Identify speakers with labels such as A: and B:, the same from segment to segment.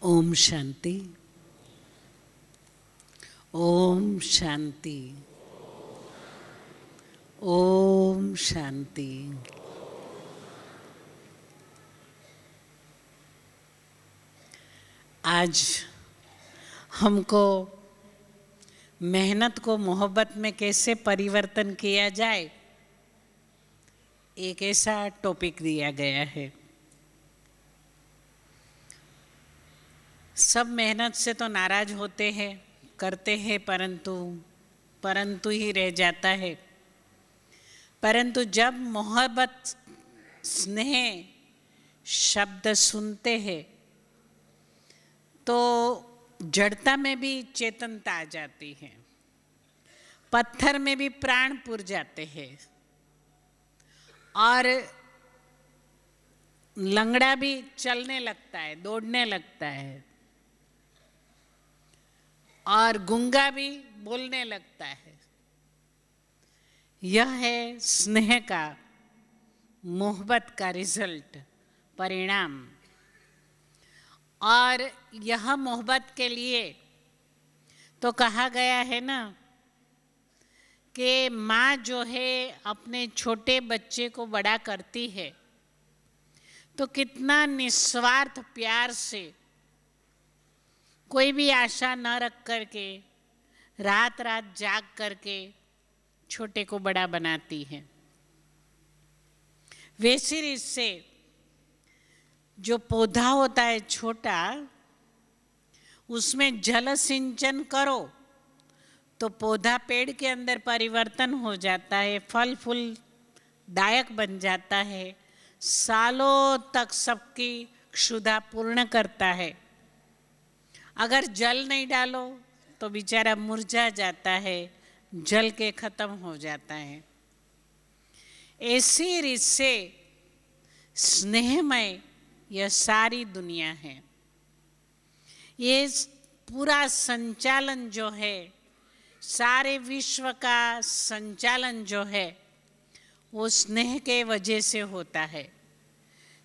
A: ओम शांति। ओम शांति। ओम शांति। आज हमको मेहनत को मोहब्बत में कैसे परिवर्तन किया जाए, एक ऐसा टॉपिक दिया गया है। सब मेहनत से तो नाराज होते हैं, करते हैं, परंतु ही रह जाता है। परंतु जब मोहब्बत, स्नेह शब्द सुनते हैं तो जड़ता में भी चेतनता आ जाती है, पत्थर में भी प्राण पुर जाते हैं और लंगड़ा भी चलने लगता है, दौड़ने लगता है और गूंगा भी बोलने लगता है। यह है स्नेह का, मोहब्बत का रिजल्ट, परिणाम। और यह मोहब्बत के लिए तो कहा गया है ना कि माँ जो है अपने छोटे बच्चे को बड़ा करती है तो कितना निस्वार्थ प्यार से, कोई भी आशा न रख करके, रात रात जाग करके छोटे को बड़ा बनाती है। वैसे ही इससे जो पौधा होता है छोटा, उसमें जल सिंचन करो तो पौधा पेड़ के अंदर परिवर्तन हो जाता है, फल फूल दायक बन जाता है, सालों तक सबकी क्षुधा पूर्ण करता है। अगर जल नहीं डालो तो बेचारा मुरझा जाता है, जल के खत्म हो जाता है। ऐसी रीत से स्नेहमय यह सारी दुनिया है। ये पूरा संचालन जो है, सारे विश्व का संचालन जो है, वो स्नेह के वजह से होता है।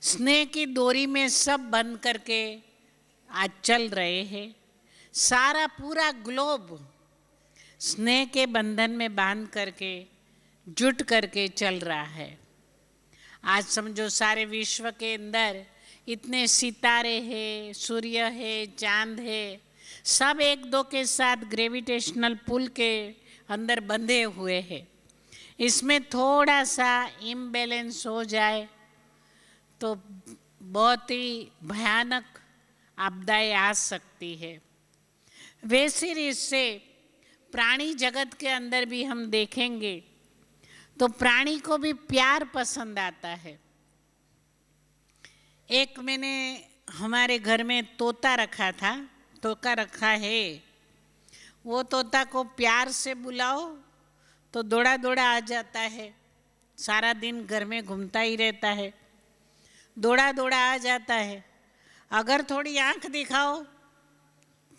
A: स्नेह की डोरी में सब बंध करके आज चल रहे हैं। सारा पूरा ग्लोब स्नेह के बंधन में बांध करके, जुट करके चल रहा है। आज समझो सारे विश्व के अंदर इतने सितारे हैं, सूर्य है, चांद है, सब एक दो के साथ ग्रेविटेशनल पुल के अंदर बंधे हुए हैं। इसमें थोड़ा सा इम्बैलेंस हो जाए तो बहुत ही भयानक आपदाएं आ सकती है। वैसे ही इससे प्राणी जगत के अंदर भी हम देखेंगे तो प्राणी को भी प्यार पसंद आता है। एक मैंने हमारे घर में तोता रखा था, तोता रखा है। वो तोता को प्यार से बुलाओ तो दौड़ा दौड़ा आ जाता है, सारा दिन घर में घूमता ही रहता है, दौड़ा दौड़ा आ जाता है। अगर थोड़ी आंख दिखाओ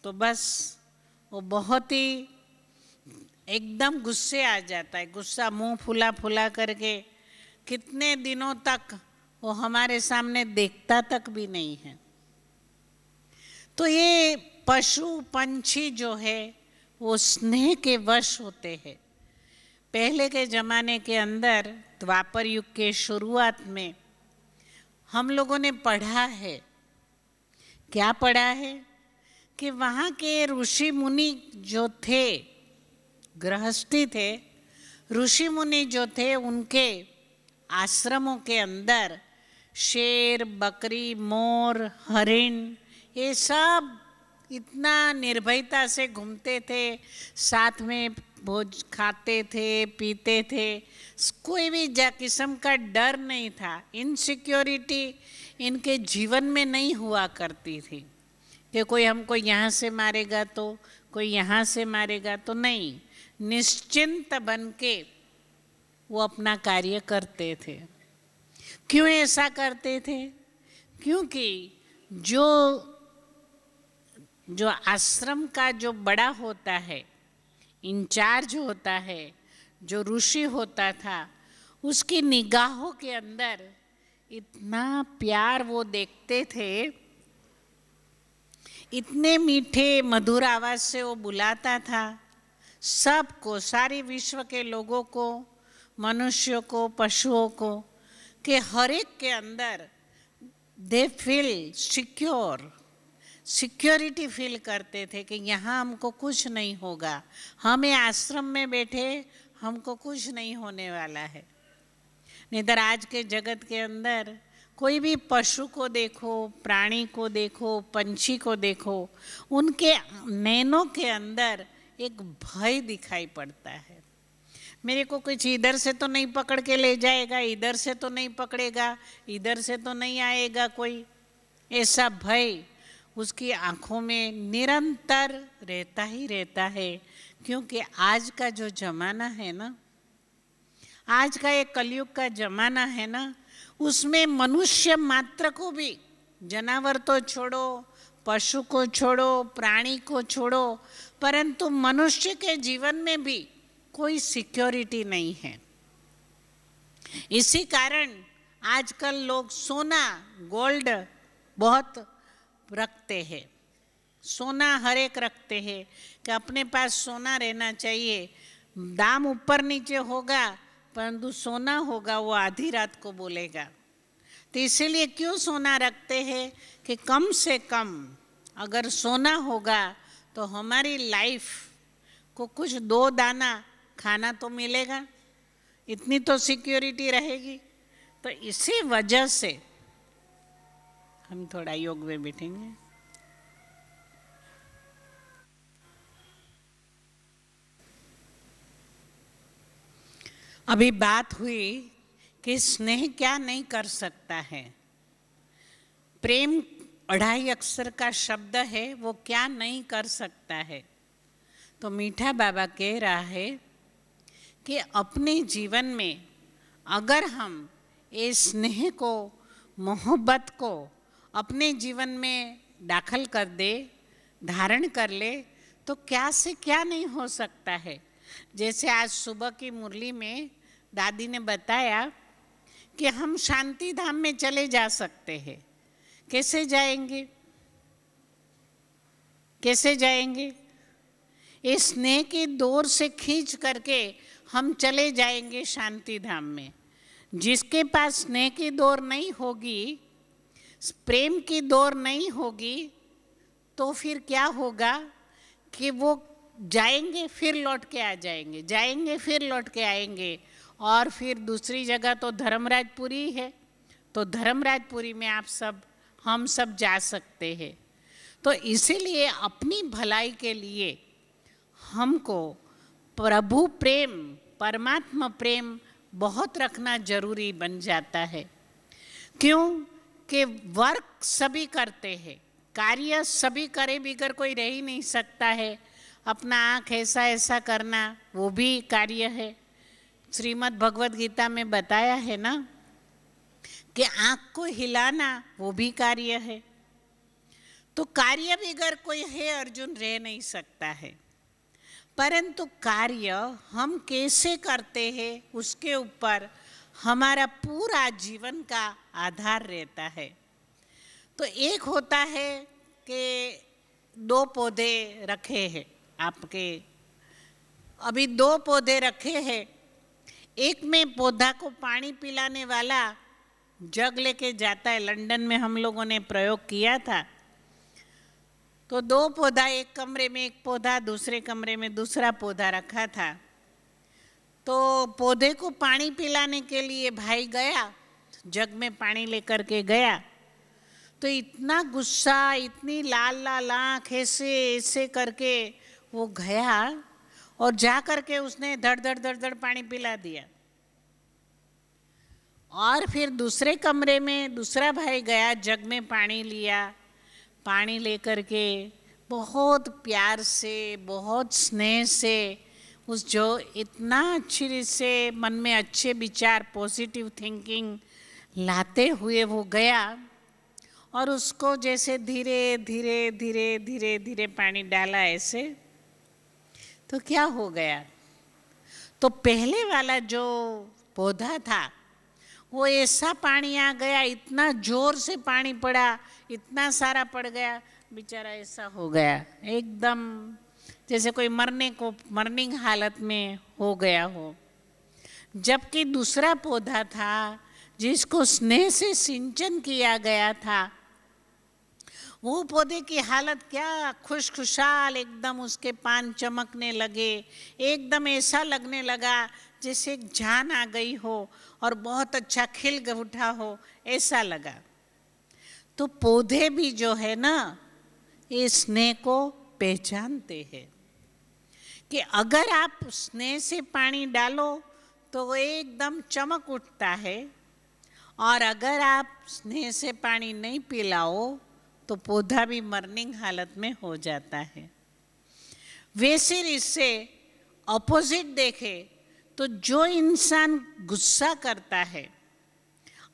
A: तो बस वो बहुत ही एकदम गुस्से आ जाता है, गुस्सा मुंह फुला फुला करके कितने दिनों तक वो हमारे सामने देखता तक भी नहीं है। तो ये पशु पंछी जो है वो स्नेह के वश होते हैं। पहले के ज़माने के अंदर, द्वापर युग के शुरुआत में हम लोगों ने पढ़ा है, क्या पढ़ा है कि वहाँ के ऋषि मुनि जो थे, गृहस्थी थे, ऋषि मुनि जो थे, उनके आश्रमों के अंदर शेर, बकरी, मोर, हरिण, ये सब इतना निर्भयता से घूमते थे, साथ में भोज खाते थे, पीते थे, कोई भी किस्म का डर नहीं था। इनसिक्योरिटी इनके जीवन में नहीं हुआ करती थी कि कोई हमको यहाँ से मारेगा तो कोई यहाँ से मारेगा तो नहीं। निश्चिंत बन के वो अपना कार्य करते थे। क्यों ऐसा करते थे? क्योंकि जो आश्रम का जो बड़ा होता है, इंचार्ज होता है, जो ऋषि होता था, उसकी निगाहों के अंदर इतना प्यार वो देखते थे इतने मीठे मधुर आवाज से वो बुलाता था सबको, सारे विश्व के लोगों को, मनुष्यों को, पशुओं को, कि हर एक के अंदर they feel secure, security feel करते थे कि यहाँ हमको कुछ नहीं होगा, हमें आश्रम में बैठे हमको कुछ नहीं होने वाला है। नहीं तो आज के जगत के अंदर कोई भी पशु को देखो, प्राणी को देखो, पंछी को देखो, उनके नैनों के अंदर एक भय दिखाई पड़ता है। मेरे को कुछ इधर से तो नहीं पकड़ के ले जाएगा, इधर से तो नहीं पकड़ेगा, इधर से तो नहीं आएगा कोई, ऐसा भय उसकी आंखों में निरंतर रहता ही रहता है। क्योंकि आज का जो जमाना है ना, आज का एक कलयुग का जमाना है ना, उसमें मनुष्य मात्र को भी, जानवर तो छोड़ो, पशु को छोड़ो, प्राणी को छोड़ो, परंतु मनुष्य के जीवन में भी कोई सिक्योरिटी नहीं है। इसी कारण आजकल लोग सोना, गोल्ड बहुत रखते हैं, सोना हर एक रखते हैं कि अपने पास सोना रहना चाहिए। दाम ऊपर नीचे होगा परंतु सोना होगा वो आधी रात को बोलेगा। तो इसीलिए क्यों सोना रखते हैं कि कम से कम अगर सोना होगा तो हमारी लाइफ को कुछ 2 दाना खाना तो मिलेगा, इतनी तो सिक्योरिटी रहेगी। तो इसी वजह से हम थोड़ा योग में बैठेंगे। अभी बात हुई कि स्नेह क्या नहीं कर सकता है। प्रेम 2.5 अक्षर का शब्द है, वो क्या नहीं कर सकता है। तो मीठा बाबा कह रहा है कि अपने जीवन में अगर हम इस स्नेह को, मोहब्बत को अपने जीवन में दाखिल कर दे, धारण कर ले, तो क्या से क्या नहीं हो सकता है। जैसे आज सुबह की मुरली में दादी ने बताया कि हम शांति धाम में चले जा सकते हैं। कैसे जाएंगे, कैसे जाएंगे? इस स्नेह की डोर से खींच करके हम चले जाएंगे शांति धाम में। जिसके पास स्नेह की डोर नहीं होगी, प्रेम की डोर नहीं होगी, तो फिर क्या होगा कि वो जाएंगे फिर लौट के आ जाएंगे, जाएंगे फिर लौट के आएंगे। और फिर दूसरी जगह तो धर्मराजपुरी है, तो धर्मराजपुरी में हम सब जा सकते हैं। तो इसीलिए अपनी भलाई के लिए हमको प्रभु प्रेम, परमात्मा प्रेम बहुत रखना जरूरी बन जाता है। क्यों कि वर्क सभी करते हैं, कार्य सभी करे बिगर कोई रह ही नहीं सकता है। अपना आँख ऐसा ऐसा करना वो भी कार्य है। श्रीमद् भगवद गीता में बताया है ना कि आँख को हिलाना वो भी कार्य है। तो कार्य बिगर कोई है अर्जुन रह नहीं सकता है। परंतु कार्य हम कैसे करते हैं उसके ऊपर हमारा पूरा जीवन का आधार रहता है। तो एक होता है कि 2 पौधे रखे हैं आपके, अभी 2 पौधे रखे हैं। एक में पौधा को पानी पिलाने वाला जग लेके जाता है, लंदन में हम लोगों ने प्रयोग किया था। तो 2 पौधा, एक कमरे में एक पौधा, दूसरे कमरे में दूसरा पौधा रखा था। तो पौधे को पानी पिलाने के लिए भाई गया, जग में पानी लेकर के गया। तो इतना गुस्सा, इतनी लाल लाल आँख, ऐसे ऐसे करके वो गया और जा करके उसने धड़ धड़ धड़ धड़ पानी पिला दिया। और फिर दूसरे कमरे में दूसरा भाई गया, जग में पानी लिया, पानी लेकर के बहुत प्यार से, बहुत स्नेह से, उस जो इतना अच्छे से मन में अच्छे विचार, पॉजिटिव थिंकिंग लाते हुए वो गया और उसको जैसे धीरे धीरे धीरे धीरे धीरे पानी डाला ऐसे। तो क्या हो गया, तो पहले वाला जो पौधा था वो ऐसा पानी आ गया, इतना जोर से पानी पड़ा, इतना सारा पड़ गया, बेचारा ऐसा हो गया एकदम जैसे कोई मरने हालत में हो गया हो। जबकि दूसरा पौधा था जिसको स्नेह से सिंचन किया गया था, वो पौधे की हालत क्या खुशखुशाल, एकदम उसके पान चमकने लगे, एकदम ऐसा लगने लगा जैसे एक जान आ गई हो और बहुत अच्छा खिल उठा हो, ऐसा लगा। तो पौधे भी जो है ना, ये स्नेह को पहचानते हैं कि अगर आप स्नेह से पानी डालो तो वो एकदम चमक उठता है, और अगर आप स्नेह से पानी नहीं पिलाओ तो पौधा भी मरने हालत में हो जाता है। वैसे इससे अपोजिट देखे तो जो इंसान गुस्सा करता है,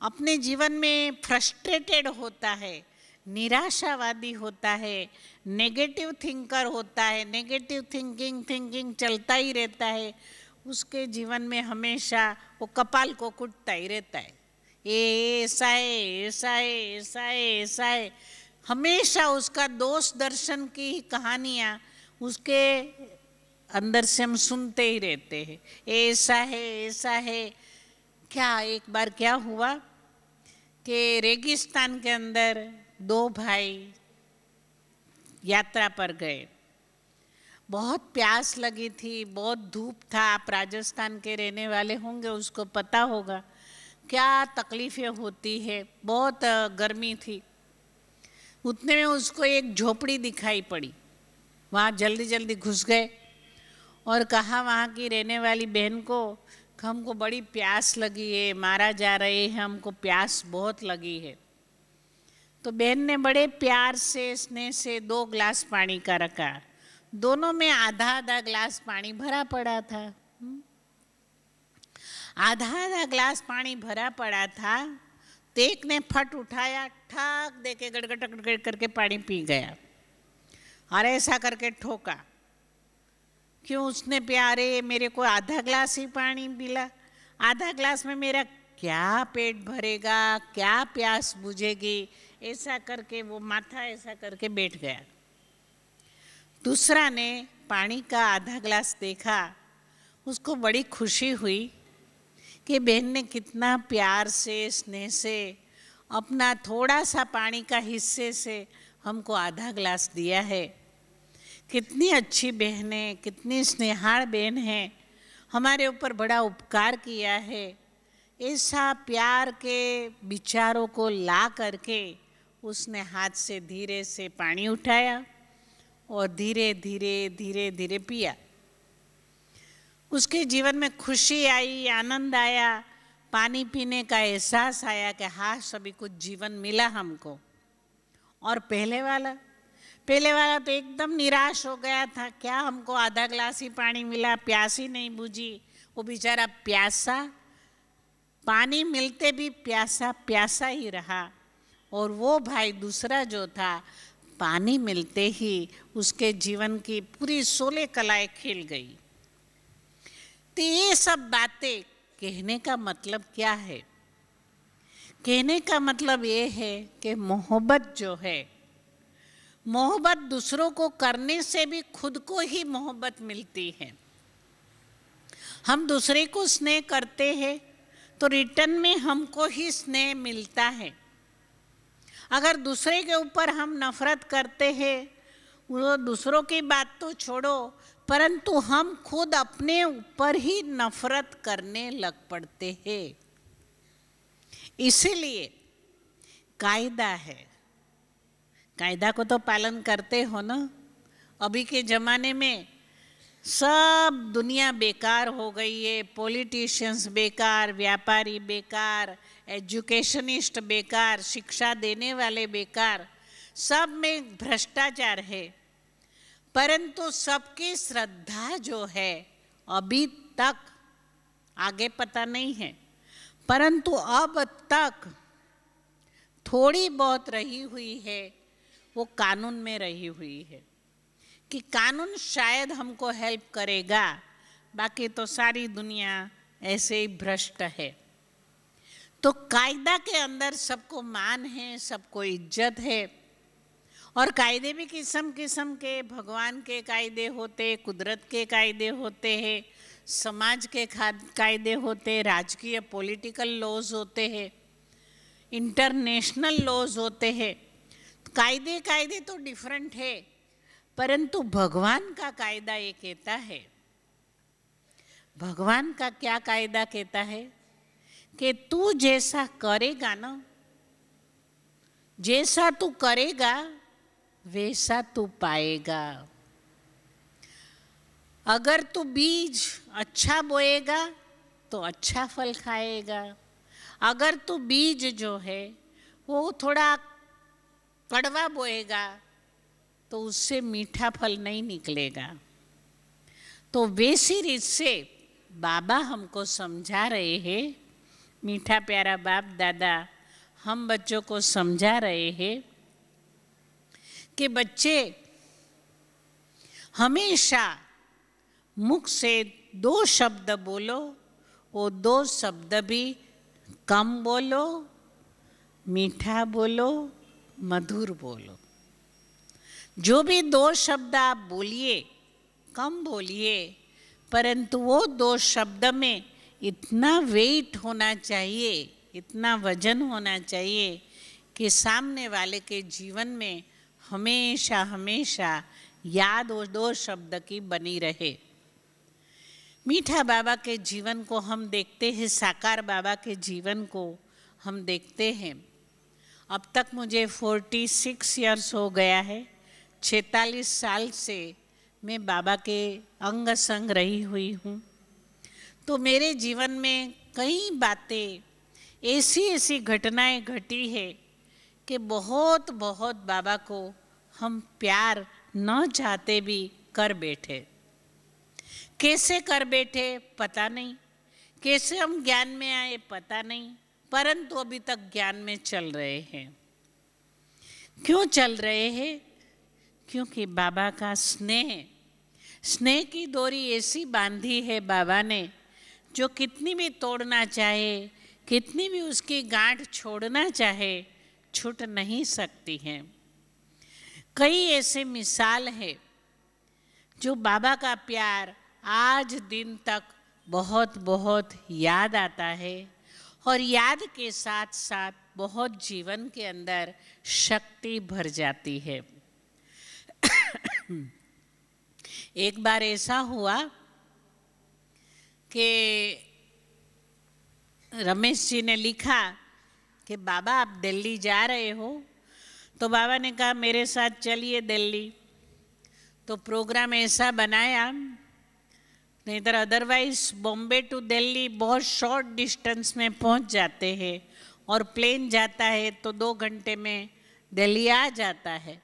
A: अपने जीवन में फ्रस्ट्रेटेड होता है, निराशावादी होता है, नेगेटिव थिंकर होता है, नेगेटिव थिंकिंग चलता ही रहता है, उसके जीवन में हमेशा वो कपाल को कुटता ही रहता है। ये ऐसा है, ऐसा है, ऐसा है, ऐसा है, हमेशा उसका दोष दर्शन की कहानियाँ उसके अंदर से हम सुनते ही रहते हैं। ऐसा है, ऐसा है। क्या एक बार क्या हुआ कि रेगिस्तान के अंदर दो भाई यात्रा पर गए, बहुत प्यास लगी थी, बहुत धूप था। आप राजस्थान के रहने वाले होंगे, उसको पता होगा क्या तकलीफें होती है, बहुत गर्मी थी। उतने में उसको एक झोपड़ी दिखाई पड़ी, वहाँ जल्दी जल्दी घुस गए और कहा वहाँ की रहने वाली बहन को, हमको बड़ी प्यास लगी है, मारा जा रहे हैं, हमको प्यास बहुत लगी है। तो बहन ने बड़े प्यार से स्नेह से 2 गिलास पानी का रखा, दोनों में आधा आधा ग्लास पानी भरा पड़ा था। आधा आधा ग्लास पानी भरा पड़ा था, तो एक ने फट उठाया, ठाक दे के गड़गड़ गड़गड़ करके पानी पी गया, और ऐसा करके ठोका। क्यों उसने प्यारे मेरे को आधा ग्लास ही पानी पिला, आधा ग्लास में मेरा क्या पेट भरेगा, क्या प्यास बुझेगी, ऐसा करके वो माथा ऐसा करके बैठ गया। दूसरा ने पानी का आधा ग्लास देखा, उसको बड़ी खुशी हुई कि बहन ने कितना प्यार से स्नेह से अपना थोड़ा सा पानी का हिस्से से हमको आधा ग्लास दिया है। कितनी अच्छी बहन है, कितनी स्नेहाल बहन है, हमारे ऊपर बड़ा उपकार किया है। ऐसा प्यार के विचारों को ला करके उसने हाथ से धीरे से पानी उठाया और धीरे धीरे धीरे धीरे पिया। उसके जीवन में खुशी आई, आनंद आया, पानी पीने का एहसास आया कि हाँ सभी कुछ जीवन मिला हमको। और पहले वाला तो एकदम निराश हो गया था, क्या हमको आधा ग्लास ही पानी मिला, प्यास ही नहीं बुझी। वो बेचारा प्यासा, पानी मिलते भी प्यासा प्यासा ही रहा। और वो भाई दूसरा जो था, पानी मिलते ही उसके जीवन की पूरी 16 कलाएं खिल गई। तो ये सब बातें कहने का मतलब क्या है? कहने का मतलब ये है कि मोहब्बत जो है, मोहब्बत दूसरों को करने से भी खुद को ही मोहब्बत मिलती है। हम दूसरे को स्नेह करते हैं तो रिटर्न में हमको ही स्नेह मिलता है। अगर दूसरे के ऊपर हम नफरत करते हैं, वो दूसरों की बात तो छोड़ो, परंतु हम खुद अपने ऊपर ही नफरत करने लग पड़ते हैं। इसीलिए कायदा है, कायदा को तो पालन करते हो ना। अभी के ज़माने में सब दुनिया बेकार हो गई है, पॉलिटिशियंस बेकार, व्यापारी बेकार, एजुकेशनिस्ट बेकार, शिक्षा देने वाले बेकार, सब में भ्रष्टाचार है। परंतु सबकी श्रद्धा जो है अभी तक, आगे पता नहीं है, परंतु अब तक थोड़ी बहुत रही हुई है, वो कानून में रही हुई है कि कानून शायद हमको हेल्प करेगा, बाकी तो सारी दुनिया ऐसे ही भ्रष्ट है। तो कायदा के अंदर सबको मान है, सबको इज्जत है। और कायदे भी किस्म किस्म के, भगवान के कायदे होते, कुदरत के कायदे होते हैं, समाज के कायदे होते, राजकीय पॉलिटिकल लॉज होते हैं, इंटरनेशनल लॉज होते हैं। कायदे कायदे तो डिफरेंट है, परंतु भगवान का कायदा ये कहता है, भगवान का क्या कायदा कहता है कि तू जैसा करेगा ना, जैसा तू करेगा वैसा तू पाएगा। अगर तू बीज अच्छा बोएगा तो अच्छा फल खाएगा, अगर तू बीज जो है वो थोड़ा कड़वा बोएगा तो उससे मीठा फल नहीं निकलेगा। तो वैसी रीत से बाबा हमको समझा रहे हैं, मीठा प्यारा बाप दादा हम बच्चों को समझा रहे हैं कि बच्चे हमेशा मुख से 2 शब्द बोलो, वो 2 शब्द भी कम बोलो, मीठा बोलो, मधुर बोलो। जो भी 2 शब्द आप बोलिए, कम बोलिए, परंतु वो 2 शब्द में इतना वेट होना चाहिए, इतना वजन होना चाहिए कि सामने वाले के जीवन में हमेशा हमेशा याद वो 2 शब्द की बनी रहे। मीठा बाबा के जीवन को हम देखते हैं, साकार बाबा के जीवन को हम देखते हैं। अब तक मुझे 46 ईयर्स हो गया है, 46 साल से मैं बाबा के अंग संग रही हुई हूँ। तो मेरे जीवन में कई बातें ऐसी ऐसी घटनाएं घटी है कि बहुत बहुत बाबा को हम प्यार न चाहते भी कर बैठे। कैसे कर बैठे पता नहीं, कैसे हम ज्ञान में आए पता नहीं, परंतु अभी तक ज्ञान में चल रहे हैं। क्यों चल रहे हैं? क्योंकि बाबा का स्नेह, स्नेह की डोरी ऐसी बांधी है बाबा ने, जो कितनी भी तोड़ना चाहे, कितनी भी उसकी गांठ छोड़ना चाहे, छूट नहीं सकती है। कई ऐसे मिसाल है जो बाबा का प्यार आज दिन तक बहुत बहुत याद आता है, और याद के साथ साथ बहुत जीवन के अंदर शक्ति भर जाती है। एक बार ऐसा हुआ कि रमेश जी ने लिखा कि बाबा आप दिल्ली जा रहे हो, तो बाबा ने कहा मेरे साथ चलिए दिल्ली। तो प्रोग्राम ऐसा बनाया, नहीं तो अदरवाइज बॉम्बे टू दिल्ली बहुत शॉर्ट डिस्टेंस में पहुंच जाते हैं, और प्लेन जाता है तो 2 घंटे में दिल्ली आ जाता है।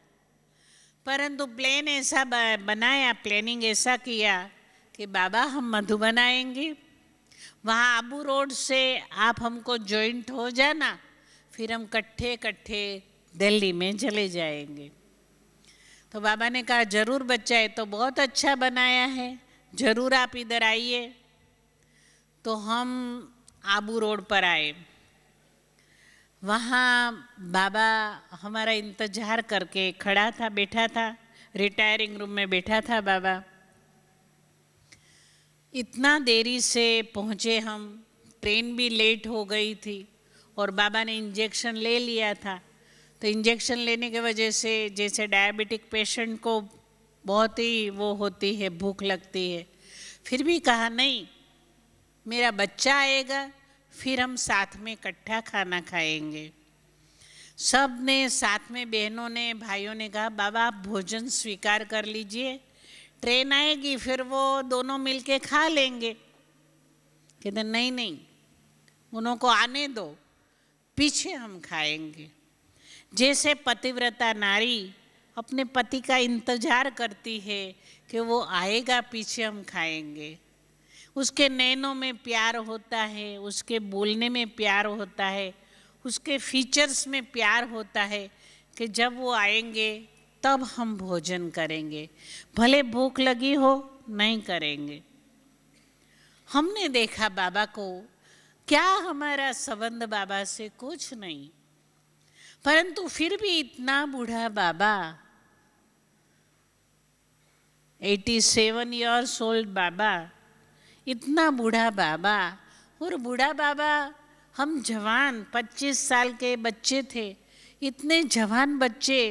A: परंतु प्लेन ऐसा बनाया, प्लानिंग ऐसा किया कि बाबा हम मधुबन आएंगे, वहाँ आबू रोड से आप हमको जॉइंट हो जाना, फिर हम कट्ठे कट्ठे दिल्ली में चले जाएंगे। तो बाबा ने कहा जरूर बच्चा, है तो बहुत अच्छा बनाया है, जरूर आप इधर आइए। तो हम आबू रोड पर आए, वहाँ बाबा हमारा इंतजार करके खड़ा था, बैठा था, रिटायरिंग रूम में बैठा था बाबा। इतना देरी से पहुँचे हम, ट्रेन भी लेट हो गई थी, और बाबा ने इंजेक्शन ले लिया था। तो इंजेक्शन लेने की वजह से जैसे डायबिटिक पेशेंट को बहुत ही वो होती है, भूख लगती है, फिर भी कहा नहीं मेरा बच्चा आएगा, फिर हम साथ में इकट्ठा खाना खाएंगे। सब ने साथ में, बहनों ने, भाइयों ने कहा बाबा आप भोजन स्वीकार कर लीजिए, ट्रेन आएगी फिर वो दोनों मिलके खा लेंगे। कहते नहीं नहीं, उनको आने दो, पीछे हम खाएंगे। जैसे पतिव्रता नारी अपने पति का इंतजार करती है कि वो आएगा, पीछे हम खाएंगे। उसके नैनों में प्यार होता है, उसके बोलने में प्यार होता है, उसके फीचर्स में प्यार होता है कि जब वो आएंगे तब हम भोजन करेंगे, भले भूख लगी हो नहीं करेंगे। हमने देखा बाबा को क्या हमारा संबंध बाबा से? कुछ नहीं। परंतु फिर भी इतना बूढ़ा बाबा, 87 ईयर्स ओल्ड बाबा, इतना बूढ़ा बाबा, और बूढ़ा बाबा, हम जवान 25 साल के बच्चे थे, इतने जवान बच्चे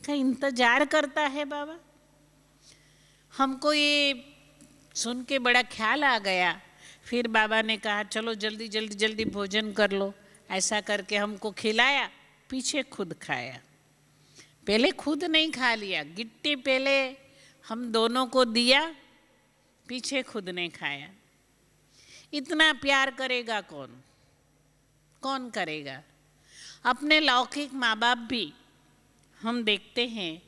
A: का इंतजार करता है बाबा। हमको ये सुन के बड़ा ख्याल आ गया। फिर बाबा ने कहा चलो जल्दी जल्दी जल्दी भोजन कर लो। ऐसा करके हमको खिलाया, पीछे खुद खाया। पहले खुद नहीं खा लिया, गिट्टी पहले हम दोनों को दिया, पीछे खुद ने खाया। इतना प्यार करेगा कौन? कौन करेगा? अपने लौकिक माँ बाप भी हम देखते हैं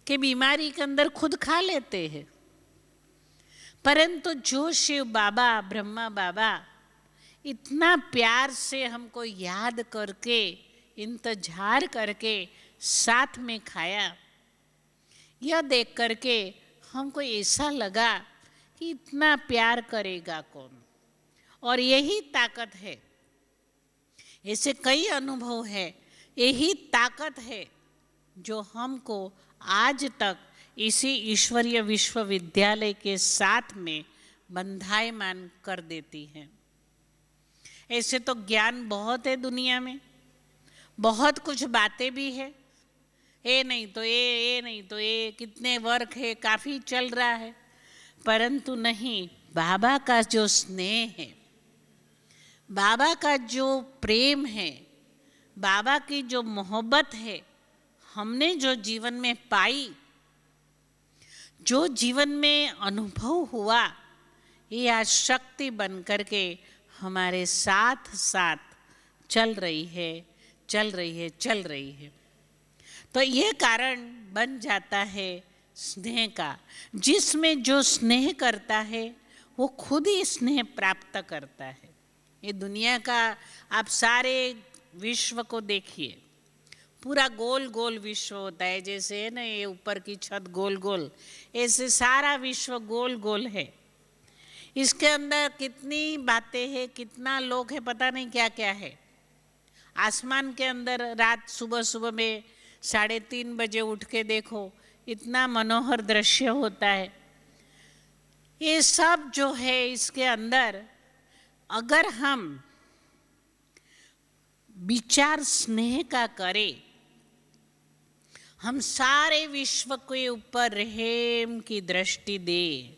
A: कि बीमारी के अंदर खुद खा लेते हैं, परंतु जो शिव बाबा, ब्रह्मा बाबा इतना प्यार से हमको याद करके, इंतजार करके साथ में खाया, यह देख करके हमको ऐसा लगा कि इतना प्यार करेगा कौन। और यही ताकत है, ऐसे कई अनुभव है, यही ताकत है जो हमको आज तक इसी ईश्वरीय विश्वविद्यालय के साथ में बंधायमान कर देती है। ऐसे तो ज्ञान बहुत है दुनिया में, बहुत कुछ बातें भी है, ये नहीं तो ये नहीं तो ये, कितने वर्क है, काफ़ी चल रहा है, परंतु नहीं, बाबा का जो स्नेह है, बाबा का जो प्रेम है, बाबा की जो मोहब्बत है, हमने जो जीवन में पाई, जो जीवन में अनुभव हुआ, ये आज शक्ति बन करके हमारे साथ साथ चल रही है, चल रही है, चल रही है। तो ये कारण बन जाता है स्नेह का। जिसमें जो स्नेह करता है वो खुद ही स्नेह प्राप्त करता है। ये दुनिया का आप सारे विश्व को देखिए, पूरा गोल गोल विश्व होता है, जैसे है ना ये ऊपर की छत गोल गोल, ऐसे सारा विश्व गोल गोल है। इसके अंदर कितनी बातें हैं, कितना लोग है, पता नहीं क्या क्या है। आसमान के अंदर रात सुबह सुबह में 3:30 बजे उठ के देखो, इतना मनोहर दृश्य होता है। ये सब जो है इसके अंदर, अगर हम विचार स्नेह का करें, हम सारे विश्व के ऊपर रहम की दृष्टि दें,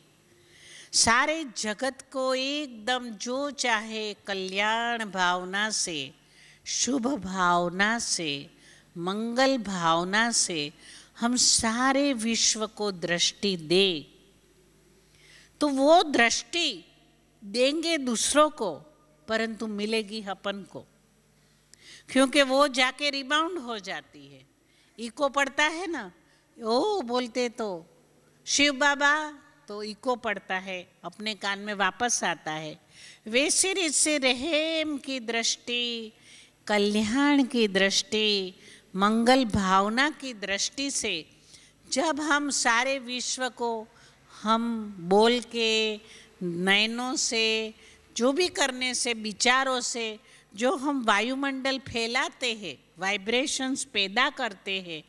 A: सारे जगत को एकदम जो चाहे कल्याण भावना से, शुभ भावना से, मंगल भावना से हम सारे विश्व को दृष्टि दें, तो वो दृष्टि देंगे दूसरों को, परंतु मिलेगी अपन को, क्योंकि वो जाके रिबाउंड हो जाती है। इको पड़ता है ना, ओ बोलते तो शिव बाबा, तो इको पड़ता है, अपने कान में वापस आता है। वैसे इससे रहम की दृष्टि, कल्याण की दृष्टि, मंगल भावना की दृष्टि से जब हम सारे विश्व को हम बोल के, नयनों से, जो भी करने से, विचारों से जो हम वायुमंडल फैलाते हैं, वाइब्रेशंस पैदा करते हैं,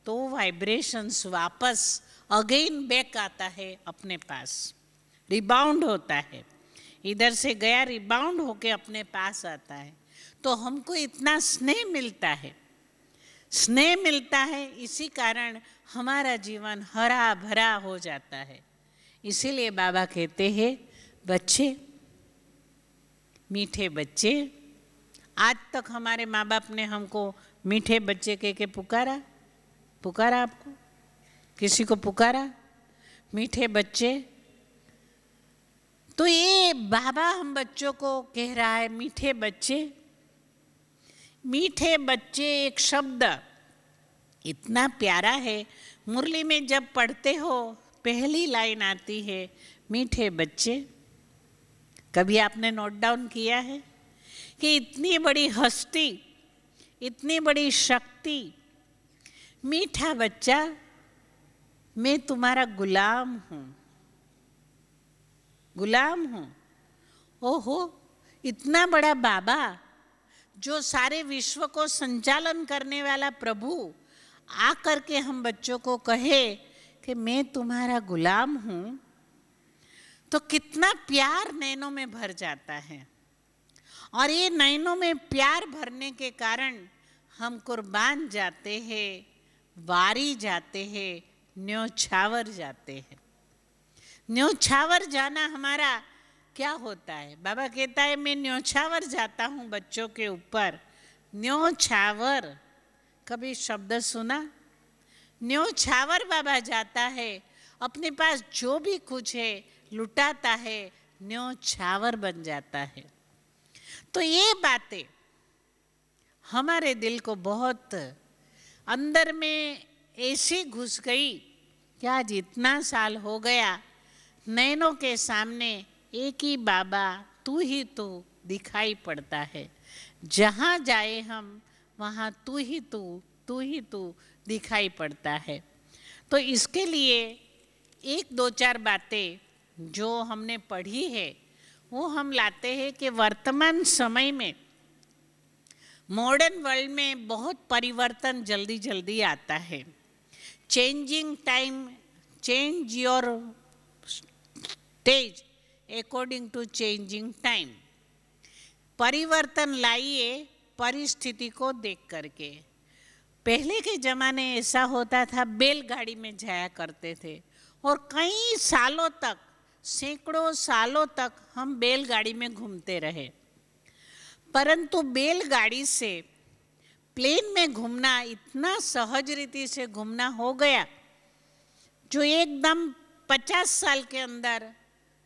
A: तो वाइब्रेशंस वापस अगेन बैक आता है अपने पास, रिबाउंड होता है। इधर से गया, रिबाउंड होके अपने पास आता है। तो हमको इतना स्नेह मिलता है, स्नेह मिलता है, इसी कारण हमारा जीवन हरा भरा हो जाता है। इसीलिए बाबा कहते हैं, बच्चे, मीठे बच्चे। आज तक हमारे माँ बाप ने हमको मीठे बच्चे कह के पुकारा? पुकारा आपको? किसी को पुकारा मीठे बच्चे? तो ये बाबा हम बच्चों को कह रहा है मीठे बच्चे। मीठे बच्चे एक शब्द इतना प्यारा है। मुरली में जब पढ़ते हो, पहली लाइन आती है मीठे बच्चे। कभी आपने नोट डाउन किया है कि इतनी बड़ी हस्ती, इतनी बड़ी शक्ति, मीठा बच्चा, मैं तुम्हारा गुलाम हूँ, गुलाम हूँ। ओहो, इतना बड़ा बाबा, जो सारे विश्व को संचालन करने वाला प्रभु, आकर के हम बच्चों को कहे कि मैं तुम्हारा गुलाम हूं, तो कितना प्यार नैनों में भर जाता है। और ये नैनों में प्यार भरने के कारण हम कुर्बान जाते हैं, वारी जाते हैं, न्योछावर जाते हैं। न्योछावर जाना हमारा क्या होता है? बाबा कहता है मैं न्योछावर जाता हूँ बच्चों के ऊपर। न्योछावर कभी शब्द सुना? न्योछावर बाबा जाता है, अपने पास जो भी कुछ है लुटाता है, न्योछावर बन जाता है। तो ये बातें हमारे दिल को बहुत अंदर में ऐसी घुस गई कि आज इतना साल हो गया, नैनों के सामने एक ही बाबा तू ही तू दिखाई पड़ता है। जहाँ जाए हम वहाँ तू ही तू दिखाई पड़ता है। तो इसके लिए एक दो चार बातें जो हमने पढ़ी है वो हम लाते हैं कि वर्तमान समय में मॉडर्न वर्ल्ड में बहुत परिवर्तन जल्दी जल्दी आता है। Changing time, change your stage according to changing time. परिवर्तन लाइए परिस्थिति को देख करके। पहले के ज़माने ऐसा होता था, बैलगाड़ी में जाया करते थे और कई सालों तक, सैकड़ों सालों तक हम बैलगाड़ी में घूमते रहे। परंतु बैलगाड़ी से प्लेन में घूमना इतना सहज रीति से घूमना हो गया, जो एकदम 50 साल के अंदर,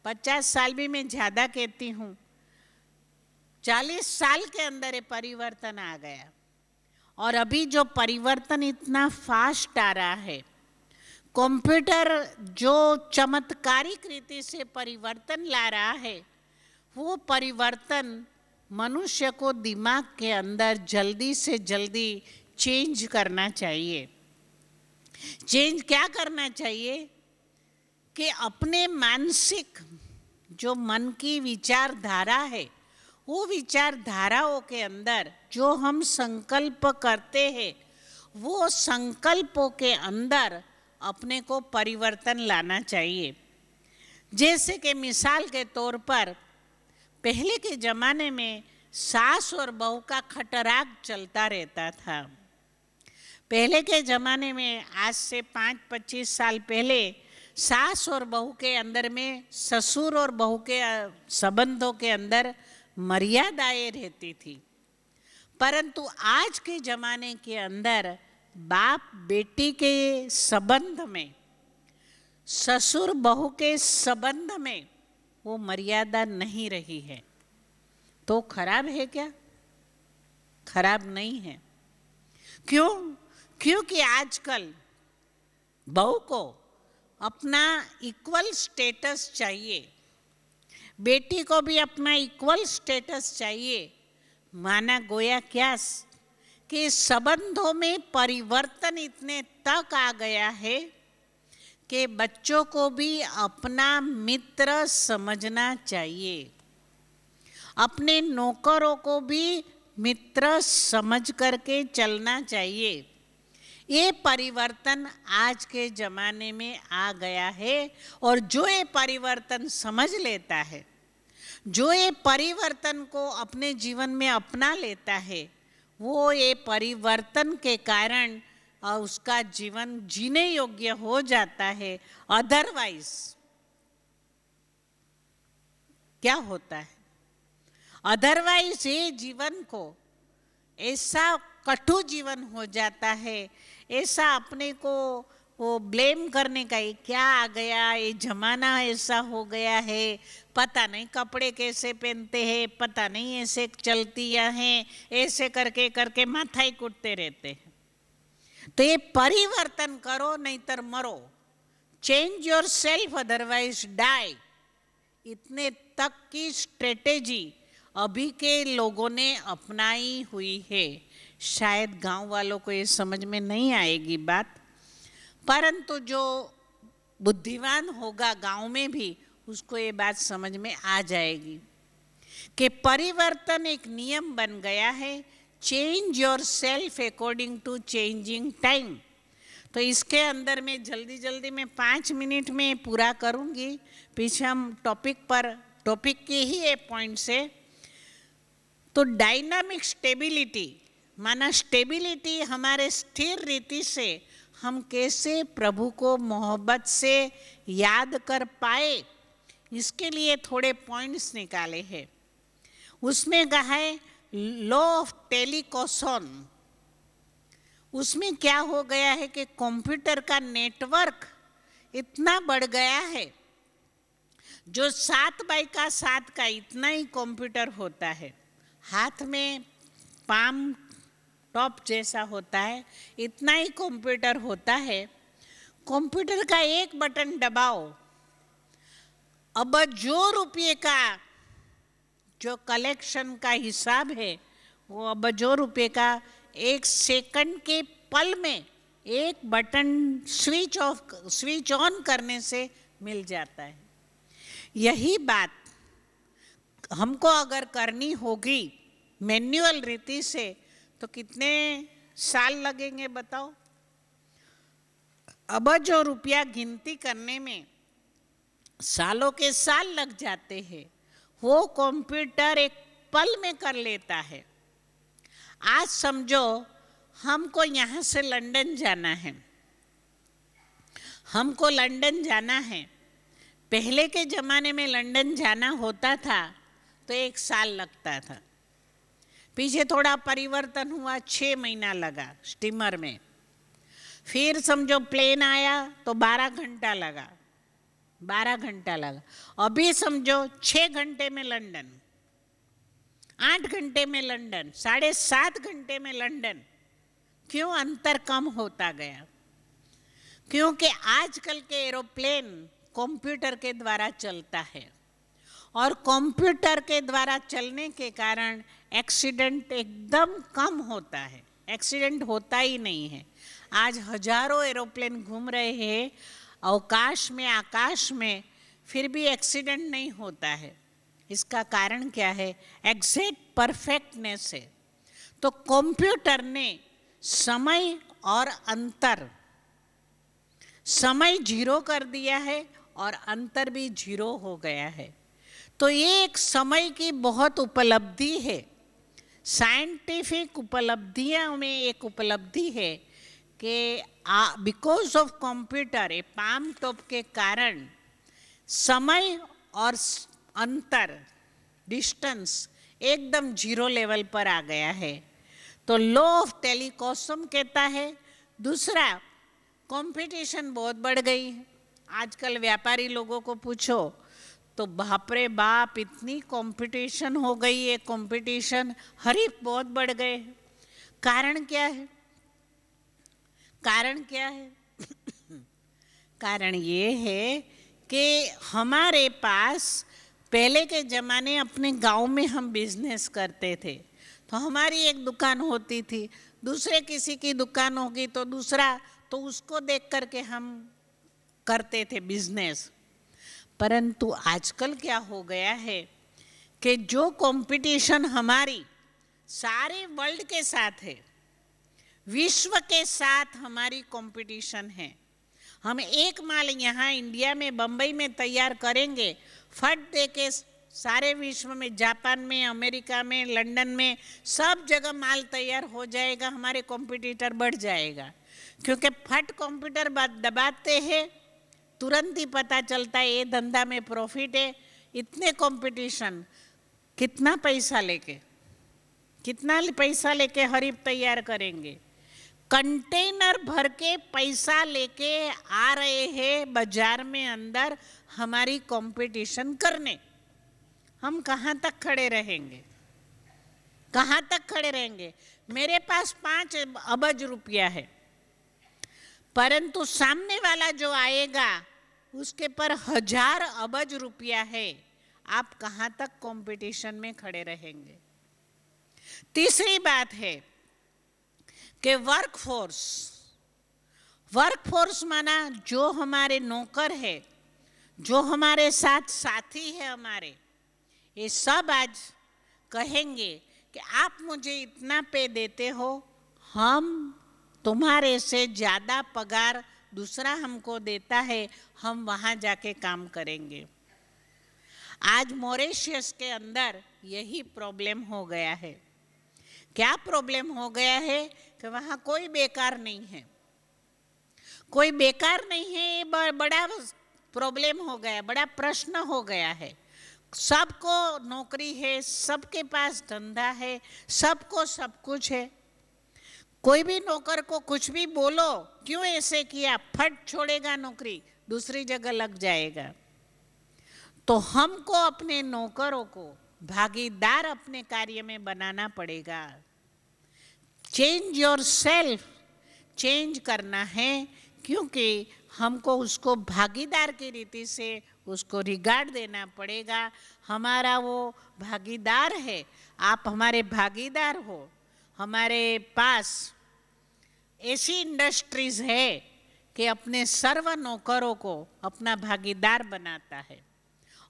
A: 50 साल भी मैं ज़्यादा कहती हूँ, 40 साल के अंदर ये परिवर्तन आ गया। और अभी जो परिवर्तन इतना फास्ट आ रहा है, कंप्यूटर जो चमत्कारिक रीति से परिवर्तन ला रहा है, वो परिवर्तन मनुष्य को दिमाग के अंदर जल्दी से जल्दी चेंज करना चाहिए। चेंज क्या करना चाहिए कि अपने मानसिक जो मन की विचारधारा है, वो विचारधाराओं के अंदर जो हम संकल्प करते हैं, वो संकल्पों के अंदर अपने को परिवर्तन लाना चाहिए। जैसे कि मिसाल के तौर पर पहले के ज़माने में सास और बहू का खटराग चलता रहता था। पहले के ज़माने में, आज से 5-25 साल पहले, सास और बहू के अंदर में, ससुर और बहू के संबंधों के अंदर मर्यादाएं रहती थी। परंतु आज के ज़माने के अंदर बाप बेटी के संबंध में, ससुर बहू के संबंध में वो मर्यादा नहीं रही है। तो खराब है क्या? खराब नहीं है। क्यों? क्योंकि आजकल बहू को अपना इक्वल स्टेटस चाहिए, बेटी को भी अपना इक्वल स्टेटस चाहिए। माना गोया क्या कि संबंधों में परिवर्तन इतने तक आ गया है कि बच्चों को भी अपना मित्र समझना चाहिए, अपने नौकरों को भी मित्र समझ करके चलना चाहिए। ये परिवर्तन आज के ज़माने में आ गया है। और जो ये परिवर्तन समझ लेता है, जो ये परिवर्तन को अपने जीवन में अपना लेता है, वो ये परिवर्तन के कारण उसका जीवन जीने योग्य हो जाता है। अदरवाइज क्या होता है? अदरवाइज ये जीवन को ऐसा कटु जीवन हो जाता है, ऐसा अपने को वो ब्लेम करने का, ये क्या आ गया, ये जमाना ऐसा हो गया है, पता नहीं कपड़े कैसे पहनते हैं, पता नहीं ऐसे चलती हैं, ऐसे करके करके माथा ही कूटते रहते हैं। तो ये परिवर्तन करो नहीं तो मरो। Change yourself otherwise die. इतने तक की स्ट्रेटेजी अभी के लोगों ने अपनाई हुई है। शायद गांव वालों को ये समझ में नहीं आएगी बात, परंतु जो बुद्धिमान होगा गांव में भी, उसको ये बात समझ में आ जाएगी कि परिवर्तन एक नियम बन गया है, change yourself according to changing time. तो इसके अंदर में जल्दी जल्दी में 5 मिनट में पूरा करूंगी। पीछे हम टॉपिक के ही एक पॉइंट से, तो डायनामिक स्टेबिलिटी माना स्टेबिलिटी, हमारे स्थिर रीति से हम कैसे प्रभु को मोहब्बत से याद कर पाए, इसके लिए थोड़े पॉइंट्स निकाले हैं। उसमें कहा है लॉ ऑफ टेलीकोसन। उसमें क्या हो गया है कि कंप्यूटर का नेटवर्क इतना बढ़ गया है, जो 7 बाई का 7 का इतना ही कंप्यूटर होता है, हाथ में पाम टॉप जैसा होता है, इतना ही कंप्यूटर होता है। कंप्यूटर का एक बटन दबाओ, अबजों रुपये का जो कलेक्शन का हिसाब है, वो अबजों रुपये का 1 सेकंड के पल में एक बटन स्विच ऑन करने से मिल जाता है। यही बात हमको अगर करनी होगी मैन्युअल रीति से, तो कितने साल लगेंगे बताओ? अबजों रुपया गिनती करने में सालों के साल लग जाते हैं, वो कंप्यूटर एक पल में कर लेता है। आज समझो हमको यहाँ से लंदन जाना है, हमको लंदन जाना है। पहले के ज़माने में लंदन जाना होता था तो 1 साल लगता था, पीछे थोड़ा परिवर्तन हुआ, 6 महीना लगा स्टीमर में। फिर समझो प्लेन आया तो 12 घंटा लगा, 12 घंटा लगा। अभी समझो 6 घंटे में लंदन, 8 घंटे में लंदन, 7.5 घंटे में लंदन। क्यों अंतर कम होता गया? क्योंकि आजकल के एरोप्लेन कंप्यूटर के द्वारा चलता है, और कंप्यूटर के द्वारा चलने के कारण एक्सीडेंट एकदम कम होता है, एक्सीडेंट होता ही नहीं है। आज हजारों एरोप्लेन घूम रहे हैं अवकाश में, आकाश में, फिर भी एक्सीडेंट नहीं होता है। इसका कारण क्या है? एग्जैक्ट परफेक्टनेस है। तो कंप्यूटर ने समय और अंतर, समय 0 कर दिया है और अंतर भी 0 हो गया है। तो ये एक समय की बहुत उपलब्धि है, साइंटिफिक उपलब्धियों में एक उपलब्धि है कि because of computer, A palm top के कारण समय और अंतर, डिस्टेंस एकदम 0 लेवल पर आ गया है। तो लॉ ऑफ टेलीकोसम कहता है। दूसरा, कंपटीशन बहुत बढ़ गई है। आजकल व्यापारी लोगों को पूछो तो बाप रे बाप, इतनी कंपटीशन हो गई है, कंपटीशन, हरीफ बहुत बढ़ गए हैं। कारण क्या है? कारण क्या है? कारण ये है कि हमारे पास पहले के ज़माने अपने गांव में हम बिजनेस करते थे, तो हमारी एक दुकान होती थी, दूसरे किसी की दुकान होगी तो दूसरा, तो उसको देख करके हम करते थे बिजनेस। परंतु आजकल क्या हो गया है कि जो कंपटीशन हमारी सारे वर्ल्ड के साथ है, विश्व के साथ हमारी कंपटीशन है। हम एक माल यहाँ इंडिया में, बम्बई में तैयार करेंगे, फट दे के सारे विश्व में, जापान में, अमेरिका में, लंदन में, सब जगह माल तैयार हो जाएगा, हमारे कॉम्पिटिटर बढ़ जाएगा। क्योंकि फट कंप्यूटर दबाते हैं, तुरंत ही पता चलता है ये धंधा में प्रॉफिट है। इतने कंपटीशन, कितना पैसा लेके हरीफ तैयार करेंगे? कंटेनर भर के पैसा लेके आ रहे हैं बाजार में अंदर हमारी कंपटीशन करने। हम कहाँ तक खड़े रहेंगे? कहाँ तक खड़े रहेंगे? मेरे पास 5 अरब रुपया है, परंतु सामने वाला जो आएगा उसके पर 1000 अरब रुपया है। आप कहाँ तक कंपटीशन में खड़े रहेंगे? तीसरी बात है कि वर्कफोर्स माना जो हमारे नौकर है, जो हमारे साथ साथी है हमारे, ये सब आज कहेंगे कि आप मुझे इतना पे देते हो, हम तुम्हारे से ज़्यादा पगार दूसरा हमको देता है, हम वहाँ जाके काम करेंगे। आज मॉरिशस के अंदर यही प्रॉब्लम हो गया है। क्या प्रॉब्लम हो गया है कि वहाँ कोई बेकार नहीं है, कोई बेकार नहीं है। ये बड़ा प्रॉब्लम हो गया, बड़ा प्रश्न हो गया है। सबको नौकरी है, सबके पास धंधा है, सबको सब कुछ है। कोई भी नौकर को कुछ भी बोलो, क्यों ऐसे किया, फट छोड़ेगा नौकरी, दूसरी जगह लग जाएगा। तो हमको अपने नौकरों को भागीदार अपने कार्य में बनाना पड़ेगा। चेंज योरसेल्फ, चेंज करना है, क्योंकि हमको उसको भागीदार की रीति से उसको रिगार्ड देना पड़ेगा। हमारा वो भागीदार है, आप हमारे भागीदार हो। हमारे पास ऐसी इंडस्ट्रीज है कि अपने सर्व नौकरों को अपना भागीदार बनाता है,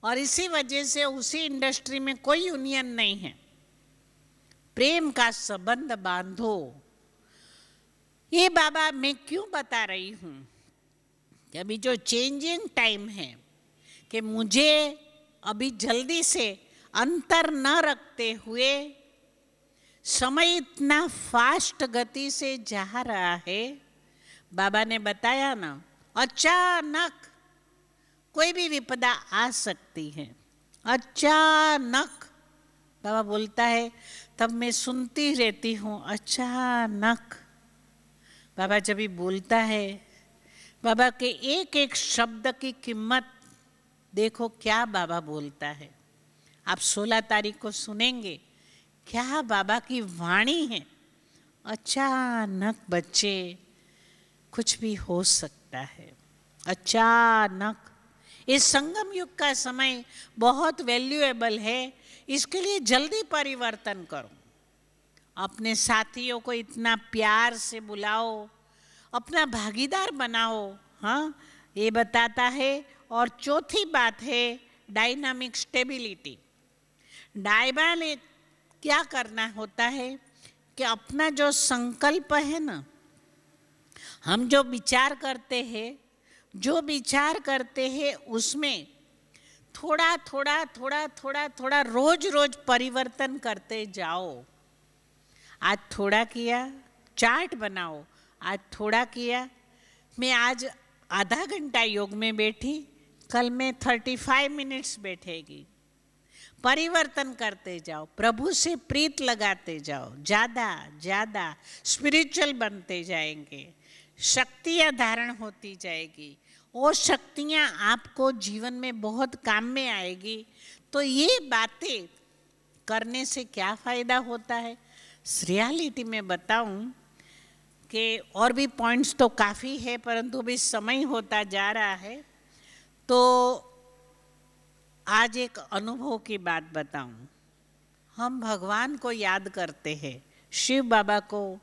A: और इसी वजह से उसी इंडस्ट्री में कोई यूनियन नहीं है। प्रेम का संबंध बांधो। ये बाबा मैं क्यों बता रही हूँ कि अभी जो चेंजिंग टाइम है, कि मुझे अभी जल्दी से अंतर न रखते हुए, समय इतना फास्ट गति से जा रहा है। बाबा ने बताया ना, अचानक कोई भी विपदा आ सकती है, अचानक। बाबा बोलता है, तब मैं सुनती रहती हूँ, अचानक। बाबा जब भी बोलता है, बाबा के एक एक शब्द की कीमत देखो क्या बाबा बोलता है। आप 16 तारीख को सुनेंगे, क्या बाबा की वाणी है। अचानक बच्चे, कुछ भी हो सकता है, अचानक। इस संगम युग का समय बहुत वैल्यूएबल है, इसके लिए जल्दी परिवर्तन करो। अपने साथियों को इतना प्यार से बुलाओ, अपना भागीदार बनाओ। हाँ, ये बताता है। और चौथी बात है डायनामिक स्टेबिलिटी। डायबा ने क्या करना होता है कि अपना जो संकल्प है ना, हम जो विचार करते हैं उसमें थोड़ा रोज रोज परिवर्तन करते जाओ। आज थोड़ा किया, चार्ट बनाओ, आज थोड़ा किया। मैं आज आधा घंटा योग में बैठी, कल मैं 35 मिनट्स बैठेगी। परिवर्तन करते जाओ, प्रभु से प्रीत लगाते जाओ, ज़्यादा स्पिरिचुअल बनते जाएंगे, शक्तियाँ धारण होती जाएगी। वो शक्तियाँ आपको जीवन में बहुत काम में आएगी। तो ये बातें करने से क्या फ़ायदा होता है, रियलिटी में बताऊं कि और भी पॉइंट्स तो काफ़ी है, परंतु अभी समय होता जा रहा है। तो आज एक अनुभव की बात बताऊं। हम भगवान को याद करते हैं, शिव बाबा को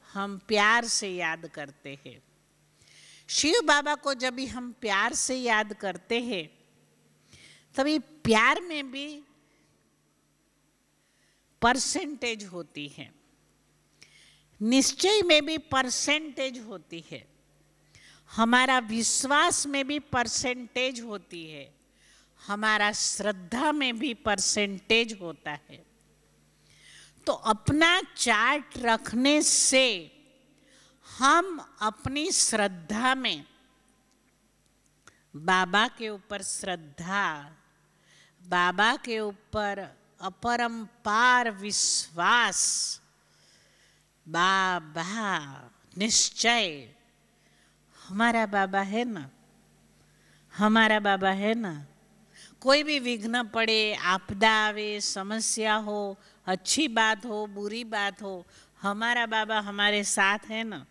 A: हम प्यार से याद करते हैं। शिव बाबा को जब भी हम प्यार से याद करते हैं, तभी प्यार में भी परसेंटेज होती है, निश्चय में भी परसेंटेज होती है, हमारा विश्वास में भी परसेंटेज होती है, हमारा श्रद्धा में भी परसेंटेज होता है। तो अपना चार्ट रखने से हम अपनी श्रद्धा में, बाबा के ऊपर श्रद्धा, बाबा के ऊपर अपरंपार विश्वास, बाबा निश्चय, हमारा बाबा है ना, हमारा बाबा है ना। कोई भी विघ्न पड़े, आपदा आवे, समस्या हो, अच्छी बात हो, बुरी बात हो, हमारा बाबा हमारे साथ है ना।